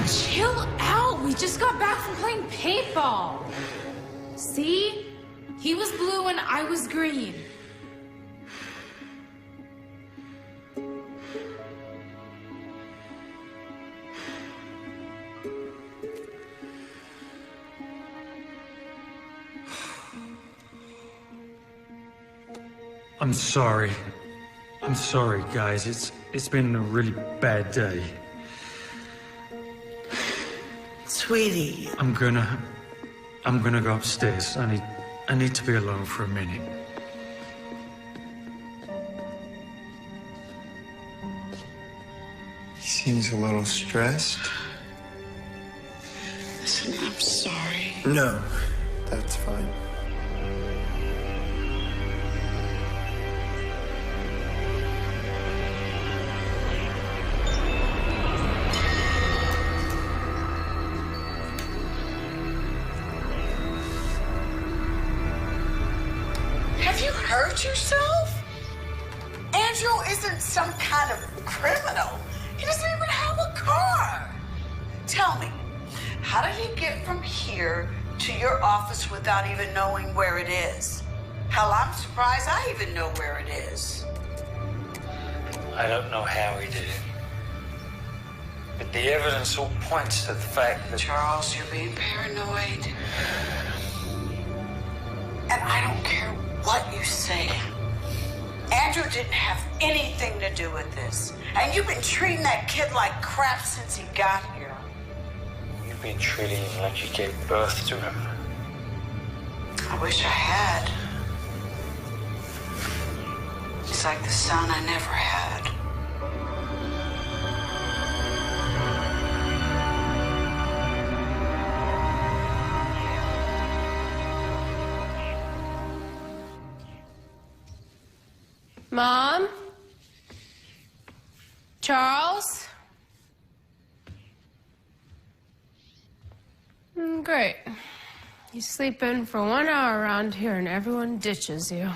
Chill out. We just got back from playing paintball. See? He was blue and I was green. I'm sorry. I'm sorry, guys. It's been a really bad day. Sweetie. I'm gonna go upstairs. I need to be alone for a minute. He seems a little stressed. Listen, I'm sorry. No, that's fine. Have you hurt yourself? Andrew isn't some kind of criminal. He doesn't even have a car. Tell me, how did he get from here to your office without even knowing where it is? Hell, I'm surprised I even know where it is. I don't know how he did it. But the evidence all points to the fact that... Charles, you're being paranoid. And I don't care what you say. Andrew didn't have anything to do with this. And you've been treating that kid like crap since he got here. You've been treating him like you gave birth to him. I wish I had. He's like the son I never had. Mom? Charles? Great. You sleep in for 1 hour around here and everyone ditches you.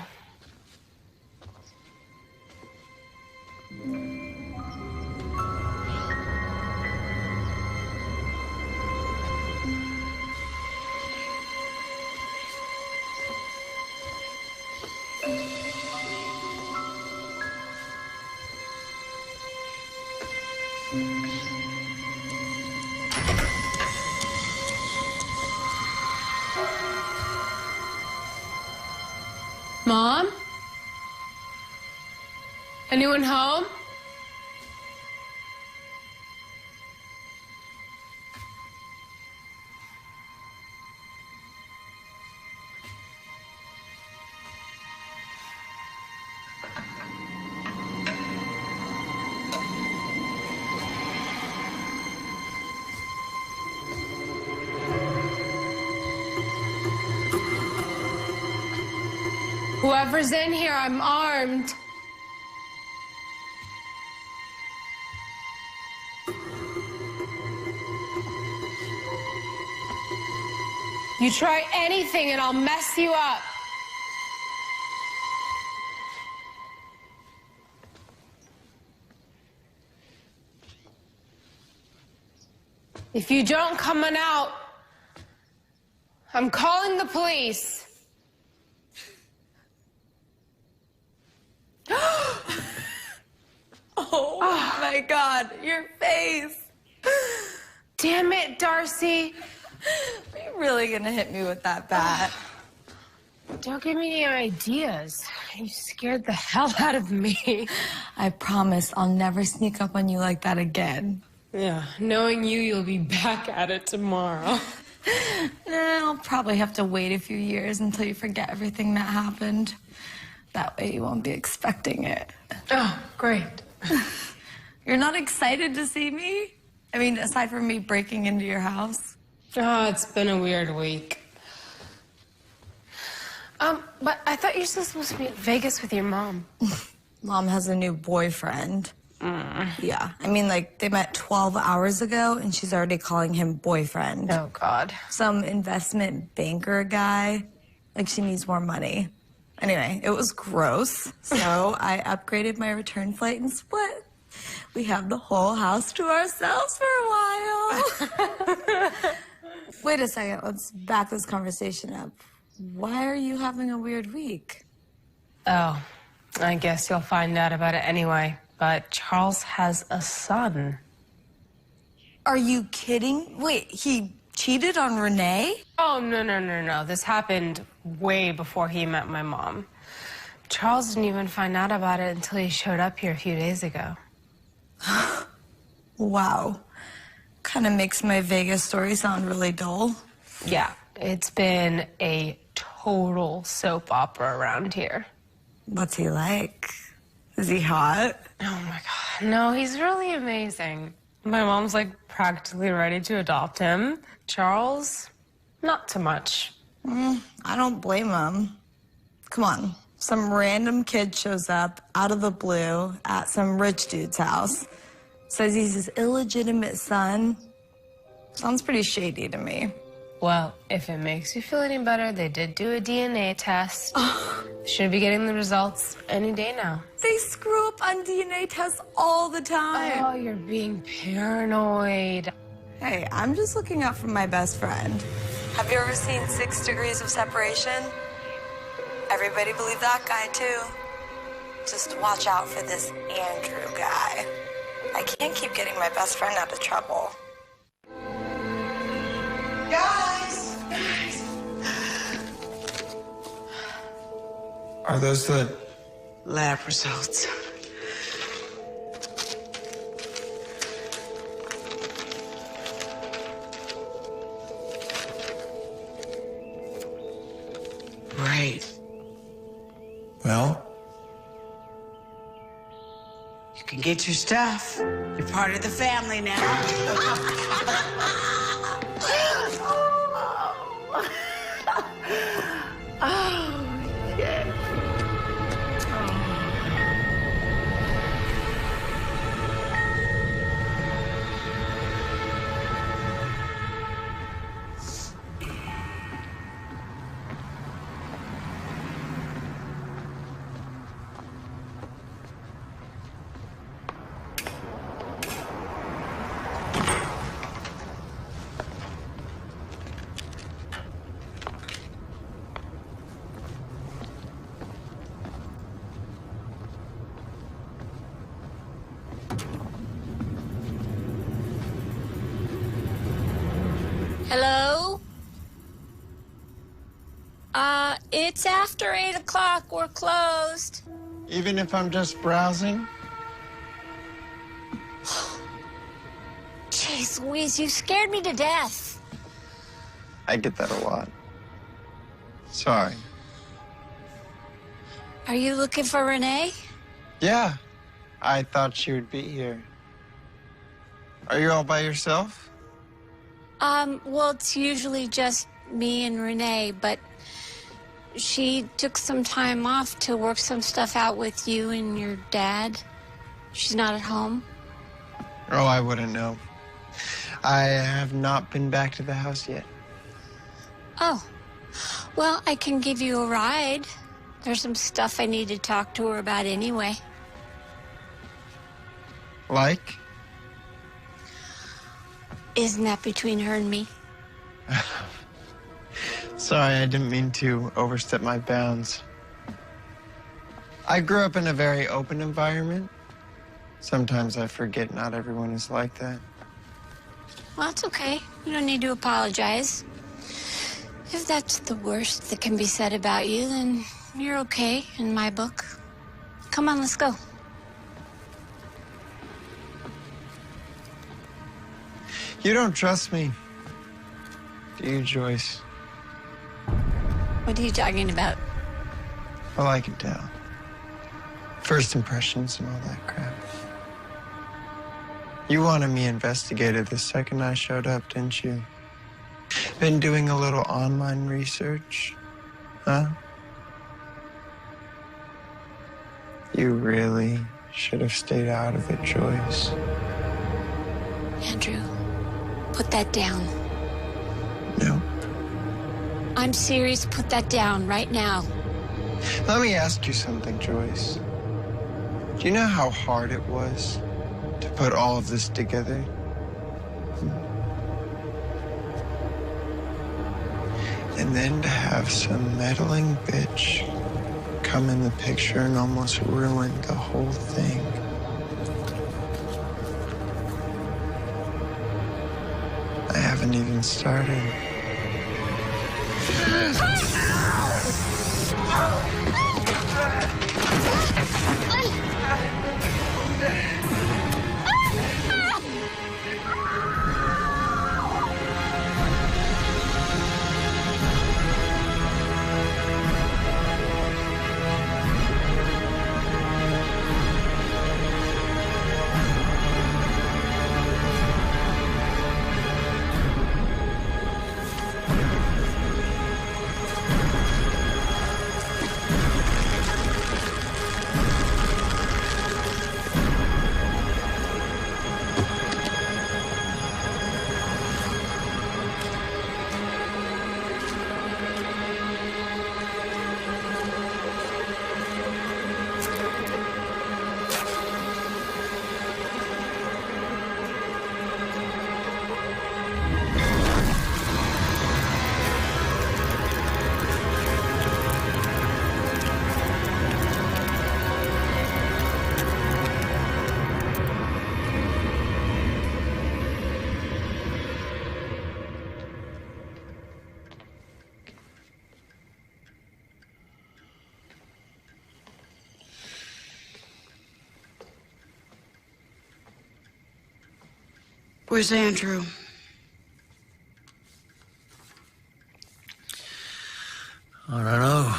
Mom? Anyone home? Whoever's in here, I'm armed. You try anything and I'll mess you up. If you don't come on out, I'm calling the police. Oh my God, your face. Damn it, Darcy. Are you really gonna hit me with that bat? Don't give me any ideas. You scared the hell out of me. I promise I'll never sneak up on you like that again. Yeah, knowing you, you'll be back at it tomorrow. I'll probably have to wait a few years until you forget everything that happened. That way you won't be expecting it. Oh, great. You're not excited to see me? I mean, aside from me breaking into your house? Oh, it's been a weird week. But I thought you were supposed to be in Vegas with your mom. Mom has a new boyfriend. Yeah, I mean, like, they met 12 hours ago, and she's already calling him boyfriend. Oh, God. Some investment banker guy. Like, she needs more money. Anyway, it was gross, so I upgraded my return flight and split. We have the whole house to ourselves for a while. Wait a second, let's back this conversation up. Why are you having a weird week? Oh, I guess you'll find out about it anyway. But Charles has a son. Are you kidding? Wait, he cheated on Renee? Oh, no. This happened way before he met my mom. Charles didn't even find out about it until he showed up here a few days ago. Wow. Kind of makes my Vegas story sound really dull. Yeah, it's been a total soap opera around here. What's he like? Is he hot? Oh, my God. No, he's really amazing. My mom's, like, practically ready to adopt him. Charles, not too much. I don't blame him. Come on. Some random kid shows up out of the blue at some rich dude's house. Says he's his illegitimate son. Sounds pretty shady to me. Well, if it makes you feel any better, they did do a DNA test. Should be getting the results any day now. They screw up on DNA tests all the time. Oh, you're being paranoid. Hey, I'm just looking out for my best friend. Have you ever seen 6 Degrees of Separation? Everybody believe that guy, too. Just watch out for this Andrew guy. I can't keep getting my best friend out of trouble. Guys! Are those the... Lab results. Right. Well? You can get your stuff. You're part of the family now. Oh, yeah. Hello? It's after 8 o'clock. We're closed. Even if I'm just browsing? Jeez Louise, you scared me to death. I get that a lot. Sorry. Are you looking for Renee? Yeah, I thought she would be here. Are you all by yourself? Well, it's usually just me and Renee, but she took some time off to work some stuff out with you and your dad. She's not at home. Oh, I wouldn't know. I have not been back to the house yet. Oh, well, I can give you a ride. There's some stuff I need to talk to her about anyway. Like? Isn't that between her and me? Sorry, I didn't mean to overstep my bounds. I grew up in a very open environment. Sometimes I forget not everyone is like that. Well, it's okay. You don't need to apologize. If that's the worst that can be said about you, then you're okay in my book. Come on, let's go. You don't trust me, do you, Joyce? What are you talking about? Well, I can tell. First impressions and all that crap. You wanted me investigated the second I showed up, didn't you? Been doing a little online research, huh? You really should have stayed out of it, Joyce. Andrew, put that down. No. I'm serious. Put that down right now. Let me ask you something, Joyce. Do you know how hard it was to put all of this together? And then to have some meddling bitch come in the picture and almost ruin the whole thing. I haven't even started. Where's Andrew? I don't know.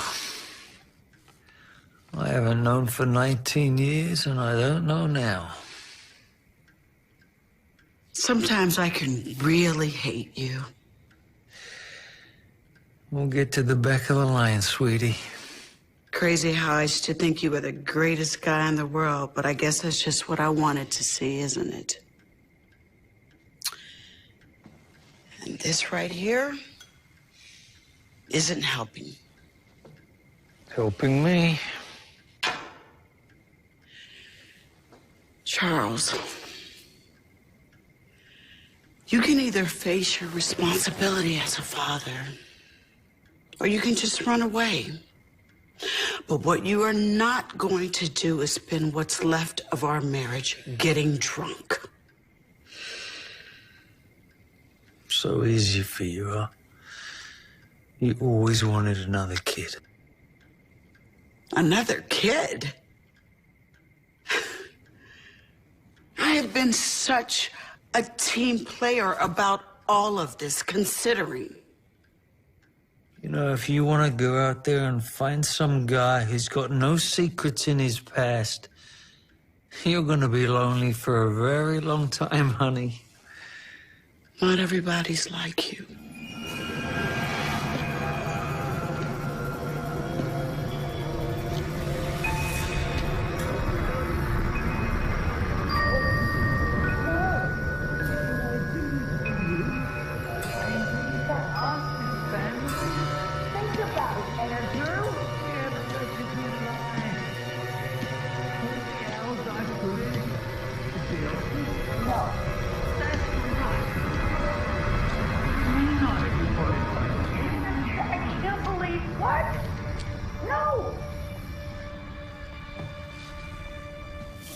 I haven't known for 19 years, and I don't know now. Sometimes I can really hate you. We'll get to the back of the line, sweetie. Crazy how I used to think you were the greatest guy in the world, but I guess that's just what I wanted to see, isn't it? And this right here isn't helping. Helping me. Charles, you can either face your responsibility as a father, or you can just run away. But what you are not going to do is spend what's left of our marriage getting drunk. So easy for you, huh? You always wanted another kid. Another kid? I have been such a team player about all of this, considering. You know, if you want to go out there and find some guy who's got no secrets in his past, you're going to be lonely for a very long time, honey. Not everybody's like you.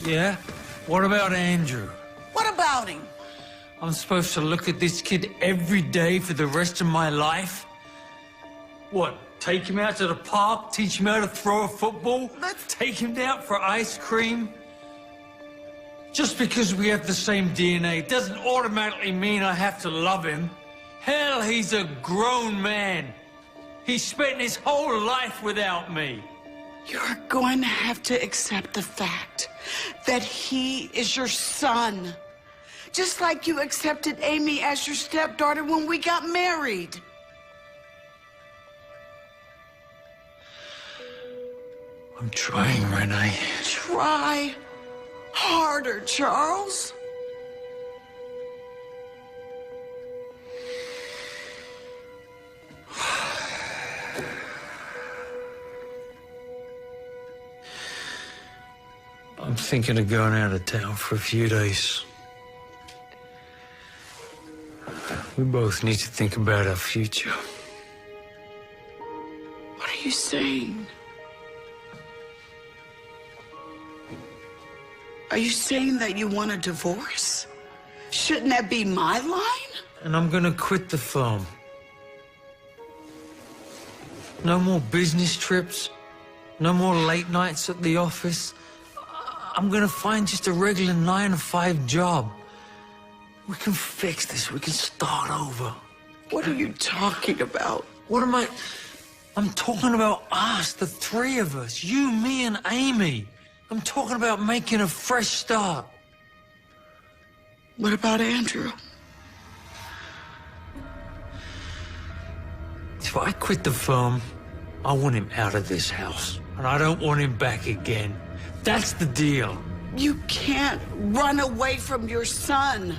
Yeah? What about Andrew? What about him? I'm supposed to look at this kid every day for the rest of my life? What, take him out to the park, teach him how to throw a football? Take him out for ice cream? Just because we have the same DNA doesn't automatically mean I have to love him. Hell, he's a grown man. He spent his whole life without me. You're going to have to accept the fact that he is your son. Just like you accepted Amy as your stepdaughter when we got married. I'm trying, Renee. Try harder, Charles. I'm thinking of going out of town for a few days. We both need to think about our future. What are you saying? Are you saying that you want a divorce? Shouldn't that be my line? And I'm gonna quit the firm. No more business trips. No more late nights at the office. I'm gonna find just a regular 9-to-5 job. We can fix this. We can start over. What are you talking about? What am I... I'm talking about us, the three of us. You, me, and Amy. I'm talking about making a fresh start. What about Andrew? If I quit the firm, I want him out of this house. And I don't want him back again. That's the deal. You can't run away from your son.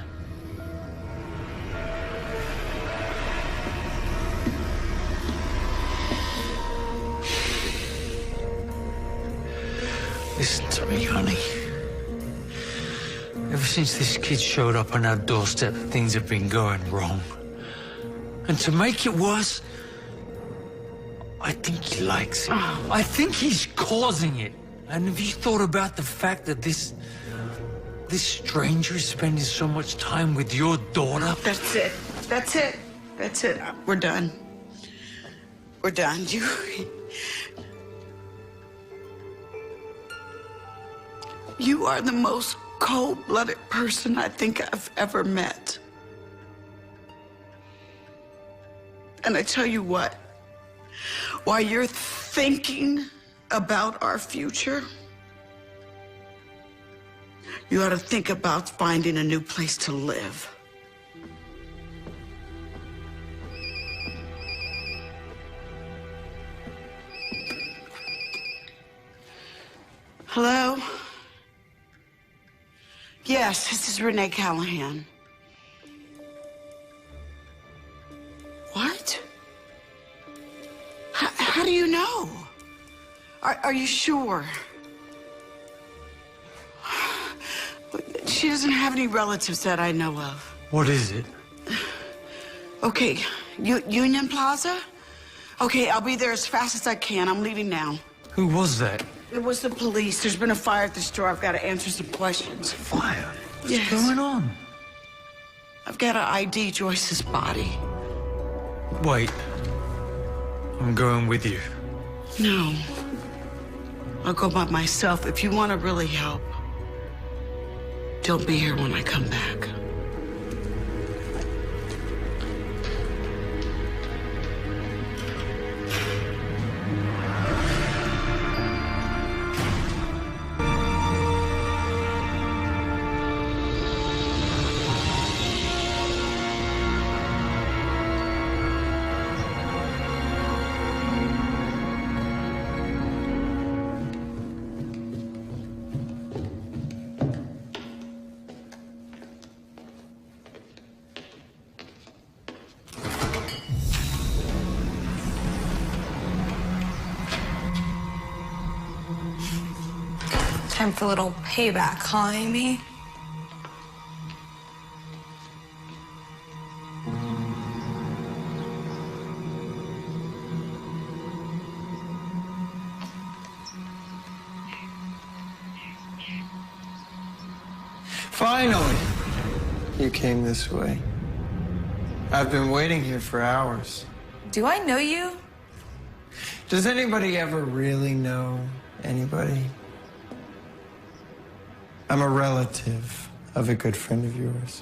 Listen to me, honey. Ever since this kid showed up on our doorstep, things have been going wrong. And to make it worse, I think he likes it. I think he's causing it. And have you thought about the fact that this stranger is spending so much time with your daughter? That's it. That's it. That's it. We're done. We're done. You are the most cold-blooded person I think I've ever met. And I tell you what, while you're thinking about our future, you ought to think about finding a new place to live. Hello? Yes, this is Renee Callahan. What? How do you know? Are you sure? She doesn't have any relatives that I know of. What is it? Okay, Union Plaza? Okay, I'll be there as fast as I can. I'm leaving now. Who was that? It was the police. There's been a fire at the store. I've got to answer some questions. Fire? What's Yes. going on? I've got to ID Joyce's body. Wait. I'm going with you. No. I'll go by myself. If you want to really help, don't be here when I come back. Time for a little payback, huh, Amy? Finally! You came this way. I've been waiting here for hours. Do I know you? Does anybody ever really know anybody? I'm a relative of a good friend of yours.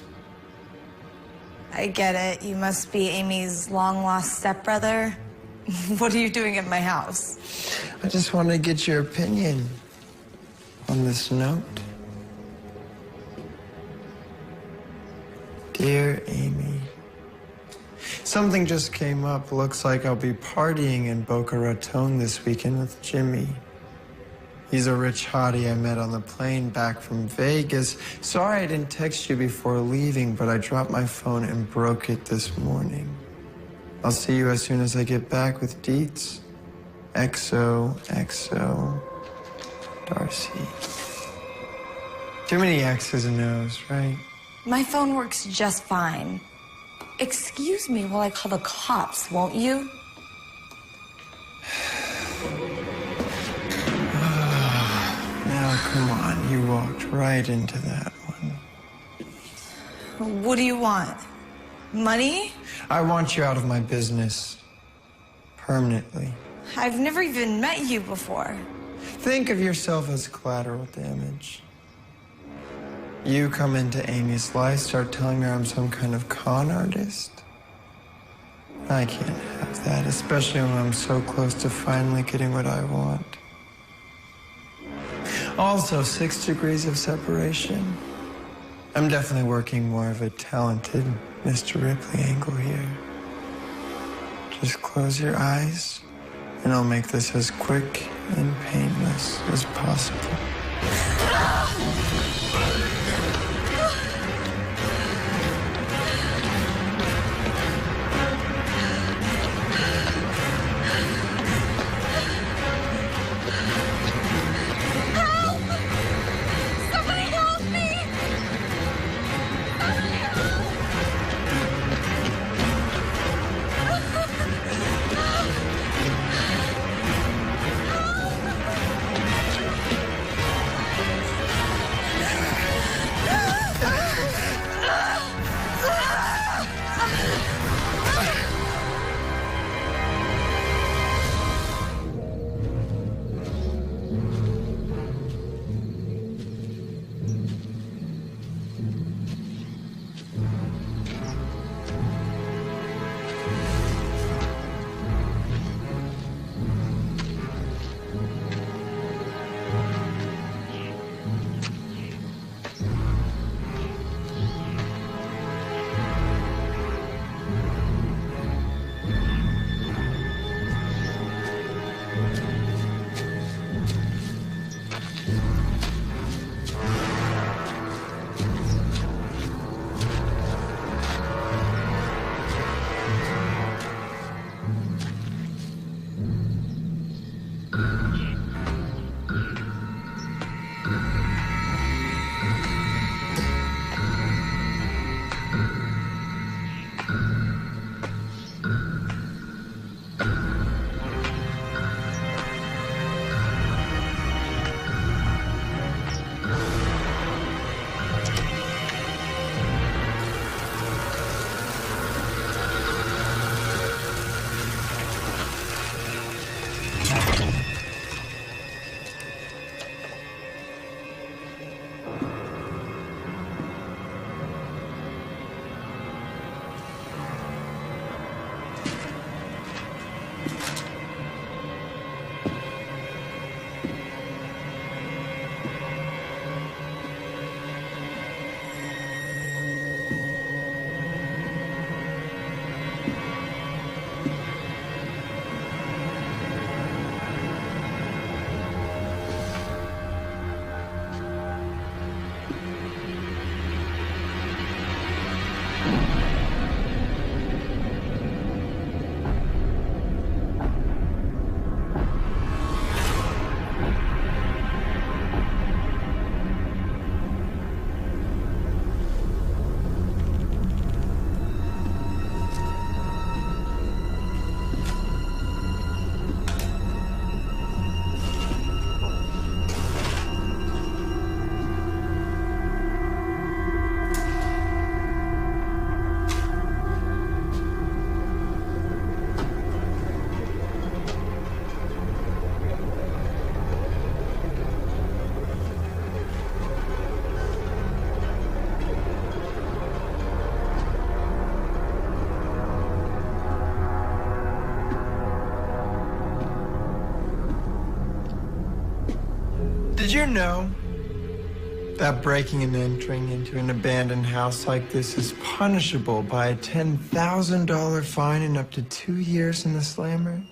I get it. You must be Amy's long-lost stepbrother. What are you doing at my house? I just wanted to get your opinion on this note. Dear Amy, something just came up. Looks like I'll be partying in Boca Raton this weekend with Jimmy. He's a rich hottie I met on the plane back from Vegas. Sorry I didn't text you before leaving, but I dropped my phone and broke it this morning. I'll see you as soon as I get back with deets. XOXO, Darcy. Too many X's and O's, right? My phone works just fine. Excuse me while I call the cops, won't you? Now, come on, you walked right into that one. What do you want? Money? I want you out of my business. Permanently. I've never even met you before. Think of yourself as collateral damage. You come into Amy's life, start telling her I'm some kind of con artist. I can't have that, especially when I'm so close to finally getting what I want. Also, 6 degrees of separation. I'm definitely working more of a talented Mr. Ripley angle here. Just close your eyes, and I'll make this as quick and painless as possible. Did you know that breaking and entering into an abandoned house like this is punishable by a $10,000 fine and up to 2 years in the slammer?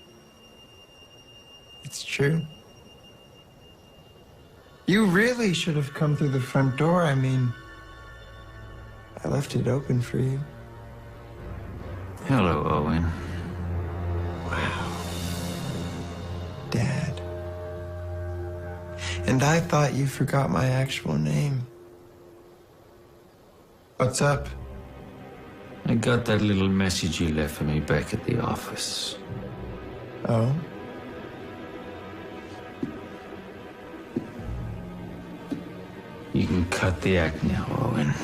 It's true. You really should have come through the front door. I mean, I left it open for you. Hello, Owen. Wow. Dad. And I thought you forgot my actual name. What's up? I got that little message you left for me back at the office. Oh? You can cut the act now, Owen.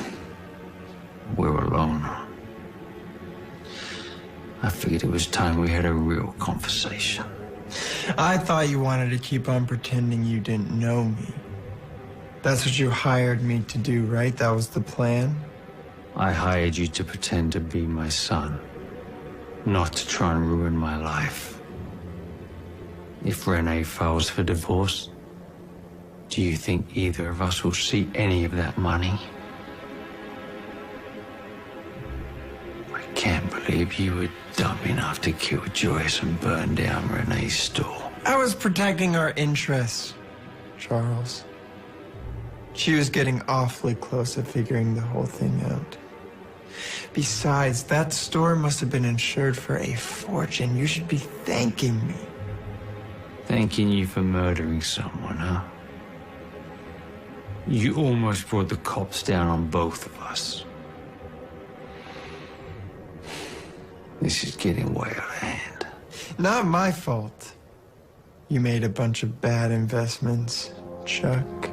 We're alone. I figured it was time we had a real conversation. I thought you wanted to keep on pretending you didn't know me. That's what you hired me to do, right? That was the plan? I hired you to pretend to be my son, not to try and ruin my life. If Renee files for divorce, do you think either of us will see any of that money? I can't believe you were dumb enough to kill Joyce and burn down Renee's store. I was protecting our interests, Charles. She was getting awfully close to figuring the whole thing out. Besides, that store must have been insured for a fortune. You should be thanking me. Thanking you for murdering someone, huh? You almost brought the cops down on both of us. This is getting way out of hand. Not my fault. You made a bunch of bad investments, Chuck.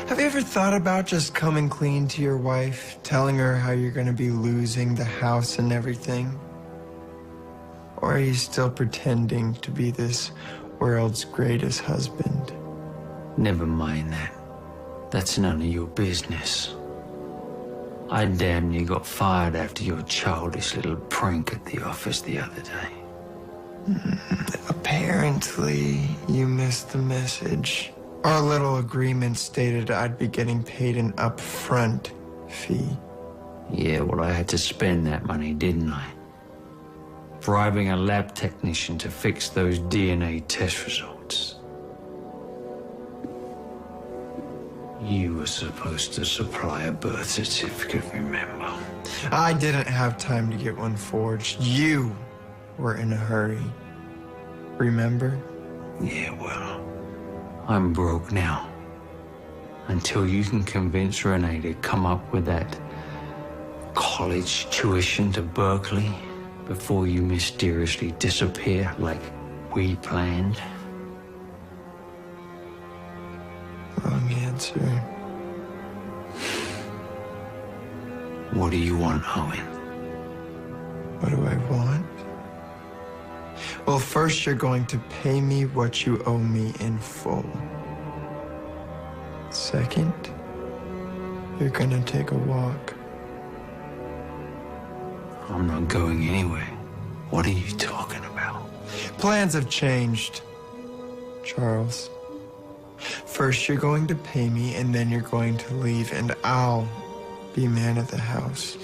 Have you ever thought about just coming clean to your wife, telling her how you're going to be losing the house and everything? Or are you still pretending to be this world's greatest husband? Never mind that. That's none of your business. I damn near got fired after your childish little prank at the office the other day. Apparently, you missed the message. Our little agreement stated I'd be getting paid an upfront fee. Yeah, well, I had to spend that money, didn't I? Bribing a lab technician to fix those DNA test results. You were supposed to supply a birth certificate, remember? I didn't have time to get one forged. You were in a hurry. Remember? Yeah, well, I'm broke now. Until you can convince Renee to come up with that college tuition to Berkeley before you mysteriously disappear like we planned. Wrong answer. What do you want, Owen? What do I want? Well, first you're going to pay me what you owe me in full. Second, you're gonna take a walk. I'm not going anywhere. What are you talking about? Plans have changed, Charles. First, you're going to pay me, and then you're going to leave, and I'll be man of the house.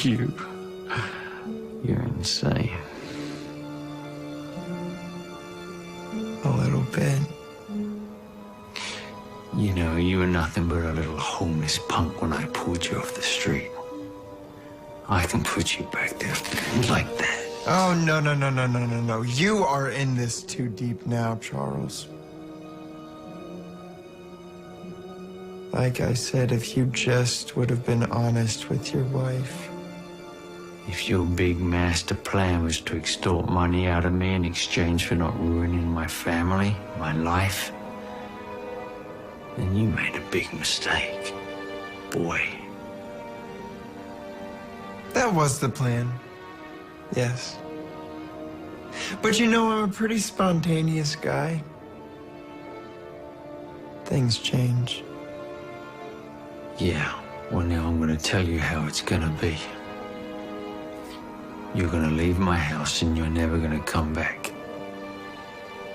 You're insane. A little bit. You know, you were nothing but a little homeless punk when I pulled you off the street. I can put you back there like that. Oh, no. You are in this too deep now, Charles. Like I said, if you just would have been honest with your wife. If your big master plan was to extort money out of me in exchange for not ruining my family, my life, then you made a big mistake. Boy. That was the plan. Yes. But you know, I'm a pretty spontaneous guy. Things change. Yeah, well now I'm gonna tell you how it's gonna be. you're gonna leave my house and you're never gonna come back.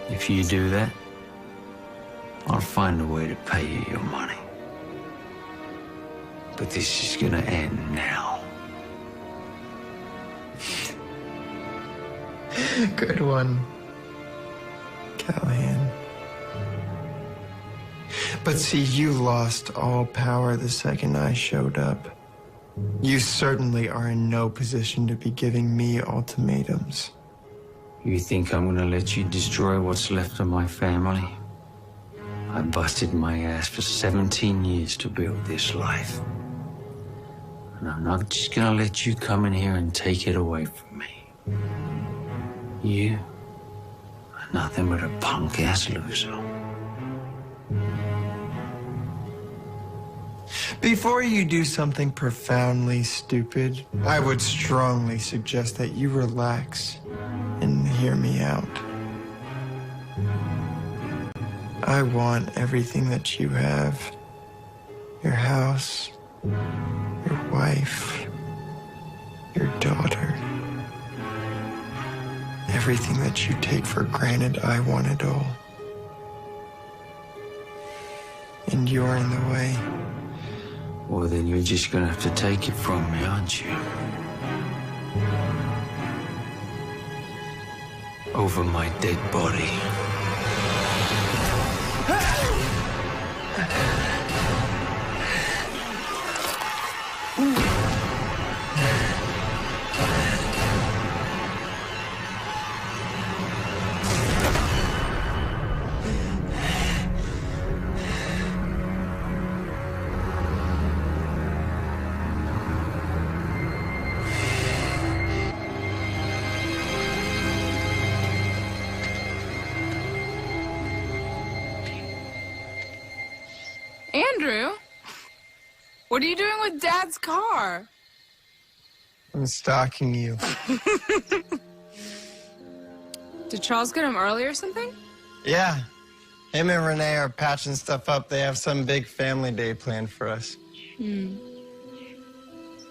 If you do that, I'll find a way to pay you your money. But this is gonna end now. Good one, Callahan. But see, you lost all power the second I showed up. You certainly are in no position to be giving me ultimatums. You think I'm gonna let you destroy what's left of my family? I busted my ass for 17 years to build this life. And I'm not just gonna let you come in here and take it away from me. You are nothing but a punk-ass loser. Before you do something profoundly stupid, I would strongly suggest that you relax and hear me out. I want everything that you have. Your house, your wife, your daughter. Everything that you take for granted, I want it all. And you're in the way. Well, then you're just gonna have to take it from me, aren't you? Over my dead body. Andrew, what are you doing with Dad's car? I'm stalking you. Did Charles get him early or something? Yeah. Him and Renee are patching stuff up. They have some big family day planned for us.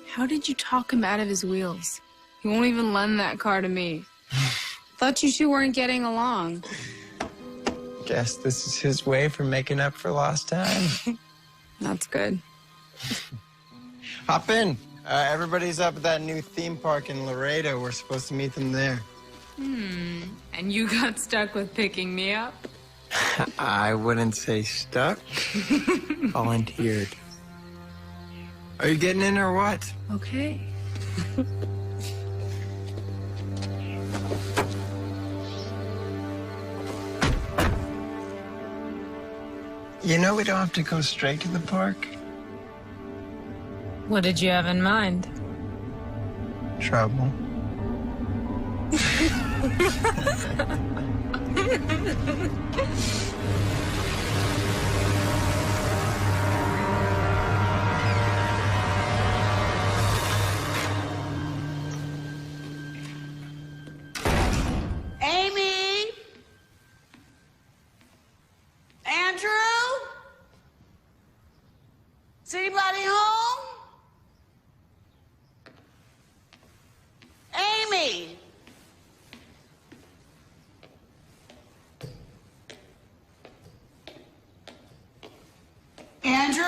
How did you talk him out of his wheels? He won't even lend that car to me. Thought you two weren't getting along. Guess this is his way for making up for lost time. That's good. Hop in. Everybody's up at that new theme park in Laredo. We're supposed to meet them there. And you got stuck with picking me up? I wouldn't say stuck. Volunteered. Are you getting in or what? Okay. You know we don't have to go straight to the park. What did you have in mind? Trouble. Amy? Andrew? Is anybody home? Amy? Andrew?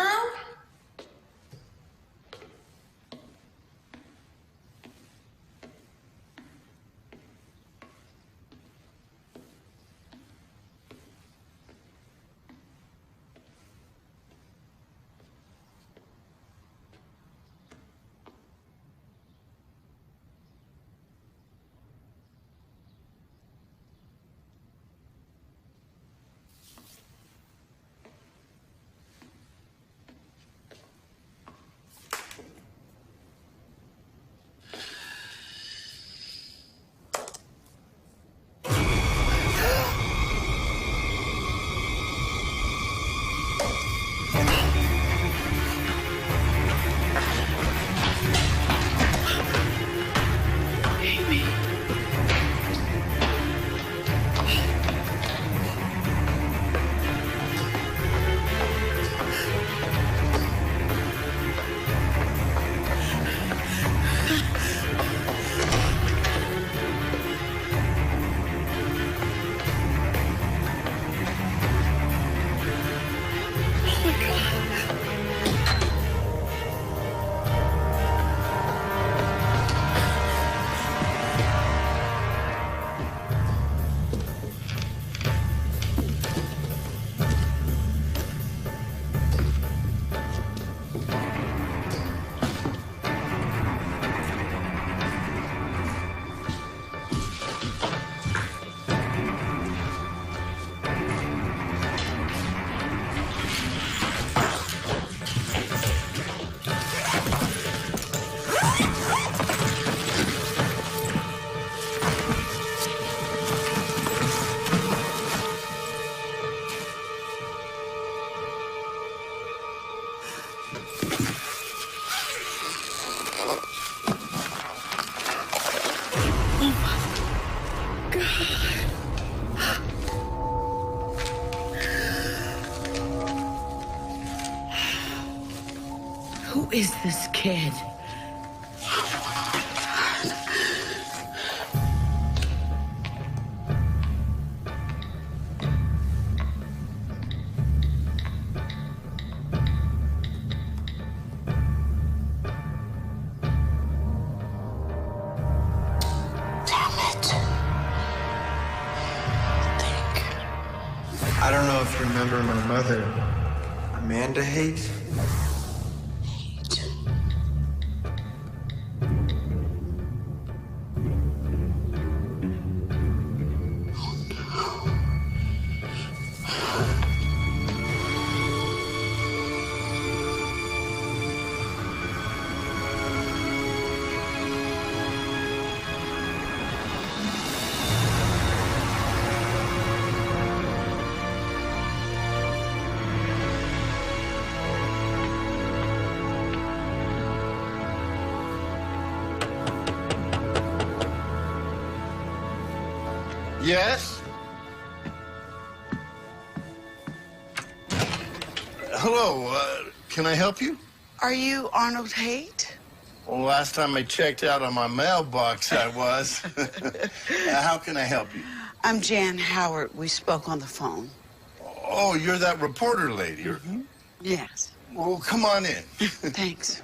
Who is this kid? I don't know if you remember my mother, Amanda Haight. Yes? Hello, can I help you? Are you Arnold Haight? Well, last time I checked out on my mailbox, I was. How can I help you? I'm Jan Howard. We spoke on the phone. Oh, you're that reporter lady. Yes. Well, come on in. Thanks.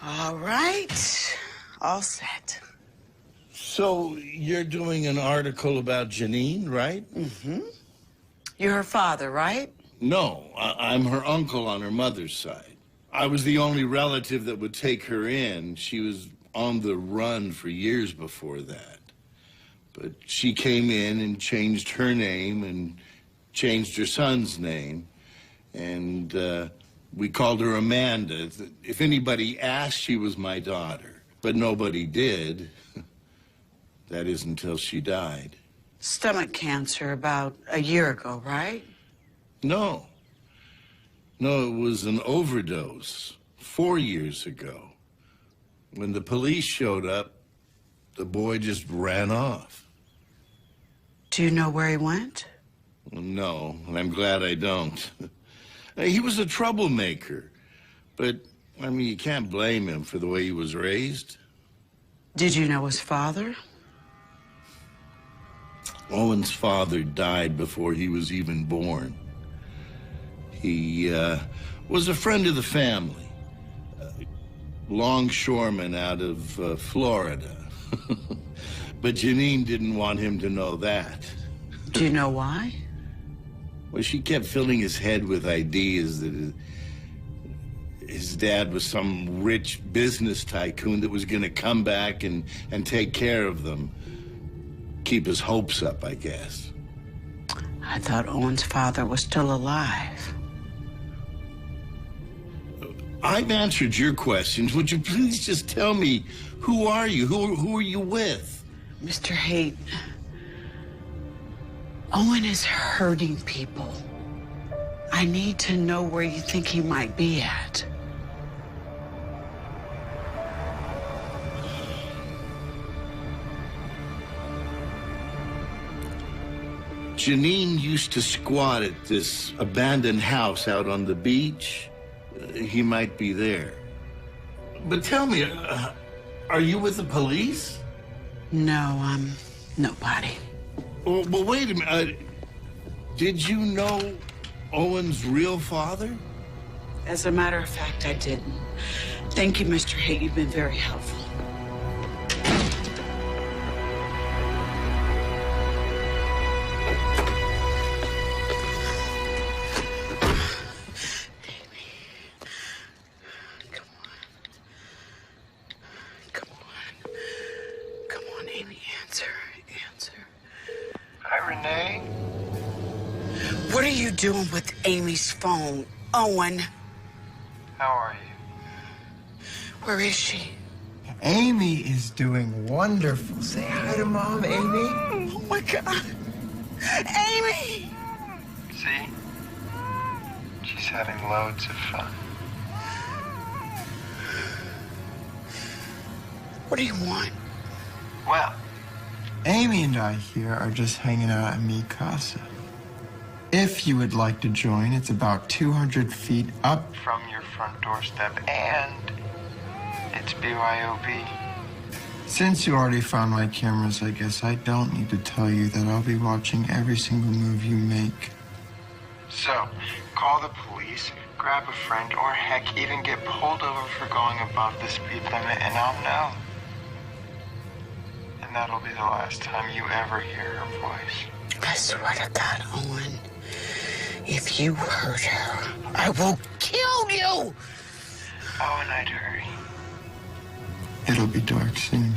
All right. All set. So, you're doing an article about Janine, right? Mm-hmm. You're her father, right? No, I'm her uncle on her mother's side. I was the only relative that would take her in. She was on the run for years before that. But she came in and changed her name and changed her son's name. And we called her Amanda. If anybody asked, she was my daughter. But nobody did. That is until she died. Stomach cancer about a year ago, right? No. No, it was an overdose 4 years ago. When the police showed up, the boy just ran off. Do you know where he went? No, and I'm glad I don't. He was a troublemaker, but, I mean, you can't blame him for the way he was raised. Did you know his father? Owen's father died before he was even born. He was a friend of the family, longshoreman out of Florida. But Janine didn't want him to know that. Do you know why? Well, she kept filling his head with ideas that his dad was some rich business tycoon that was going to come back and take care of them. Keep his hopes up, I guess. I thought Owen's father was still alive. I've answered your questions. Would you please just tell me, who are you? Who are you with? Mr. Haight, Owen is hurting people. I need to know where you think he might be at. Janine used to squat at this abandoned house out on the beach. He might be there. But tell me, are you with the police? No, I'm nobody. Well, wait a minute. Did you know Owen's real father? As a matter of fact, I didn't. Thank you, Mr. Haight. You've been very helpful. What are you doing with Amy's phone, Owen? How are you? Where is she? Amy is doing wonderful. Say hi to Mom, Amy. Oh, my God. Amy! See? She's having loads of fun. What do you want? Well, Amy and I here are just hanging out at Mi Casa. If you would like to join, it's about 200 feet up from your front doorstep, and it's BYOB. Since you already found my cameras, I guess I don't need to tell you that I'll be watching every single move you make. So, call the police, grab a friend, or heck, even get pulled over for going above the speed limit, and I'll know. And that'll be the last time you ever hear her voice. I swear to God, Owen, if you hurt her, I will kill you! Oh, and I'd hurry. It'll be dark soon.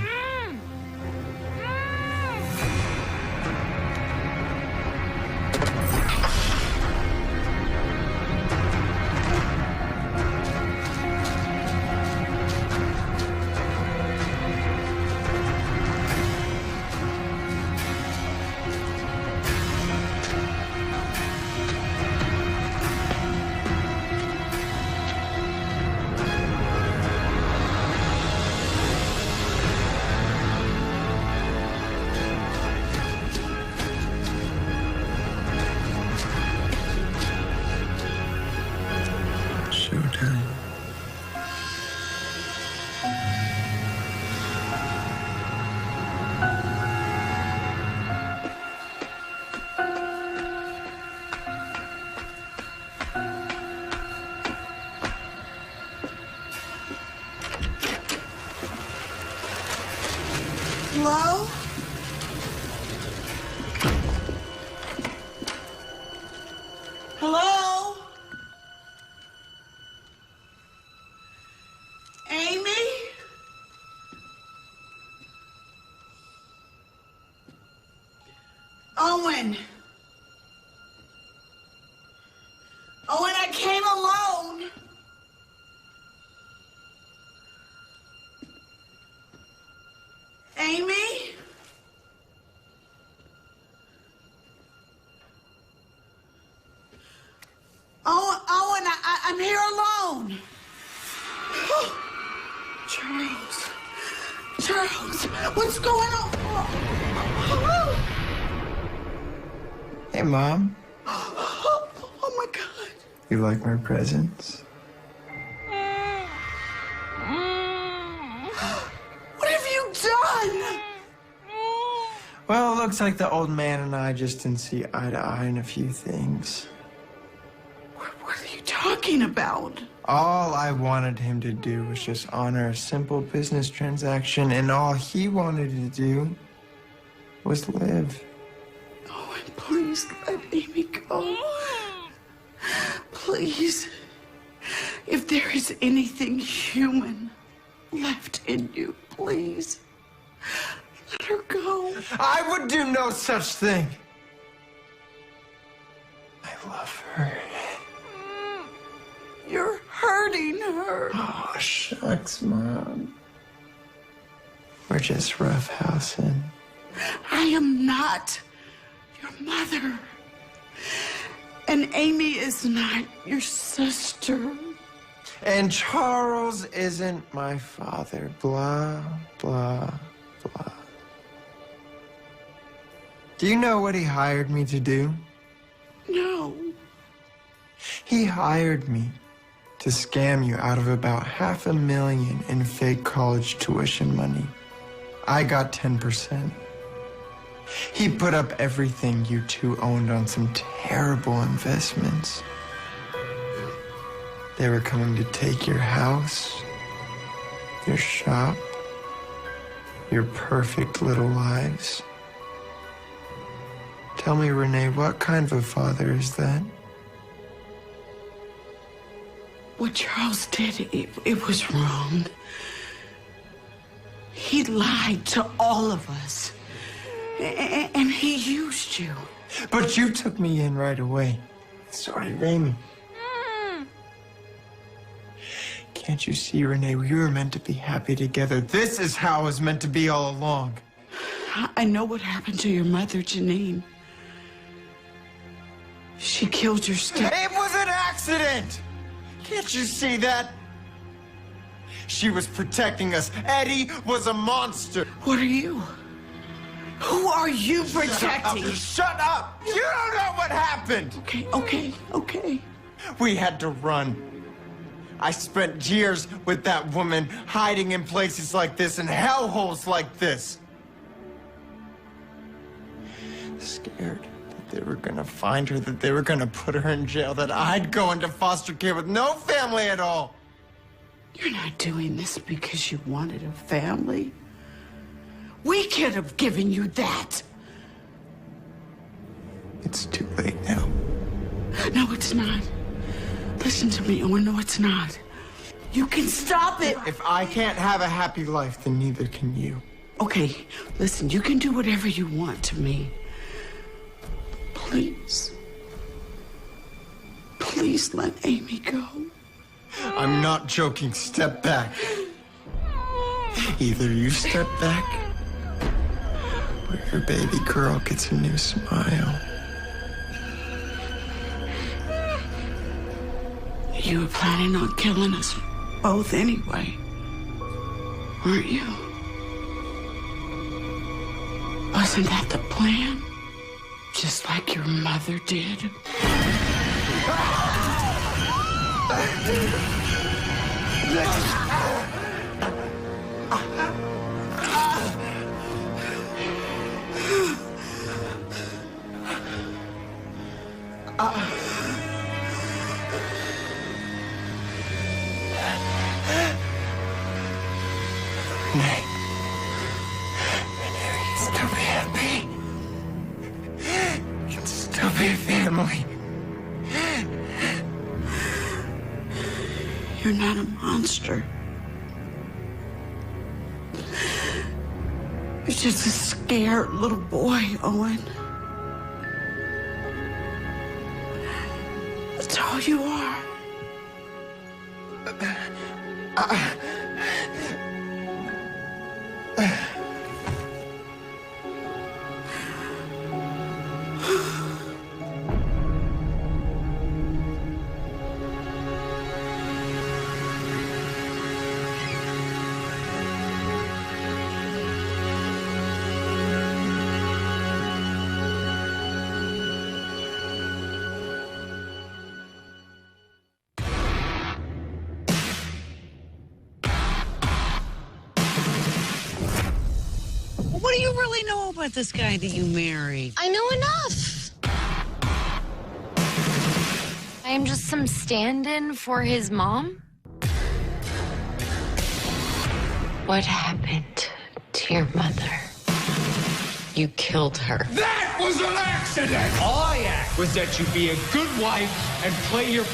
Showtime. Hello? Hello? Amy? Owen? Owen, I came alone. Amy? Owen, I'm here alone. Charles, what's going on? Hey, Mom. Oh my God. You like my presents? What have you done? Well, it looks like the old man and I just didn't see eye to eye in a few things. What are you talking about? All I wanted him to do was just honor a simple business transaction, and all he wanted to do was live. Oh, and please let Amy go. Please. If there is anything human left in you, please let her go. I would do no such thing. I love her. You're hurting her. Oh, shucks, Mom. We're just roughhousing. I am not your mother. And Amy is not your sister. And Charles isn't my father. Blah, blah, blah. Do you know what he hired me to do? No. He hired me to scam you out of about $500,000 in fake college tuition money. I got 10%. He put up everything you two owned on some terrible investments. They were coming to take your house, your shop, your perfect little lives. Tell me, Renee, what kind of a father is that? What Charles did, it was wrong. He lied to all of us. And he used you. But you took me in right away. So did Amy. Can't you see, Renee? We were meant to be happy together. This is how it was meant to be all along. I know what happened to your mother, Janine. She killed your step. It was an accident! Can't you see that? She was protecting us. Eddie was a monster. What are you? Who are you protecting? Shut up! You don't know what happened! Okay. We had to run. I spent years with that woman, hiding in places like this and hellholes like this. Scared that they were gonna find her, that they were gonna put her in jail, that I'd go into foster care with no family at all. You're not doing this because you wanted a family. We could have given you that. It's too late now. No, it's not. Listen to me, Owen. No, it's not. You can stop it. If I can't have a happy life, then neither can you. Okay, listen, you can do whatever you want to me. Please. Please let Amy go. I'm not joking. Step back. Either you step back, or your baby girl gets a new smile. You were planning on killing us both anyway, weren't you? Wasn't that the plan? Just like your mother did? Nay. You can still be happy. You can still be a family. You're not a monster. You're just a scared little boy, Owen. That's all you are. What do you really know about this guy that you married? I know enough. I am just some stand-in for his mom. What happened to your mother? You killed her. That was an accident! All I asked was that you be a good wife and play your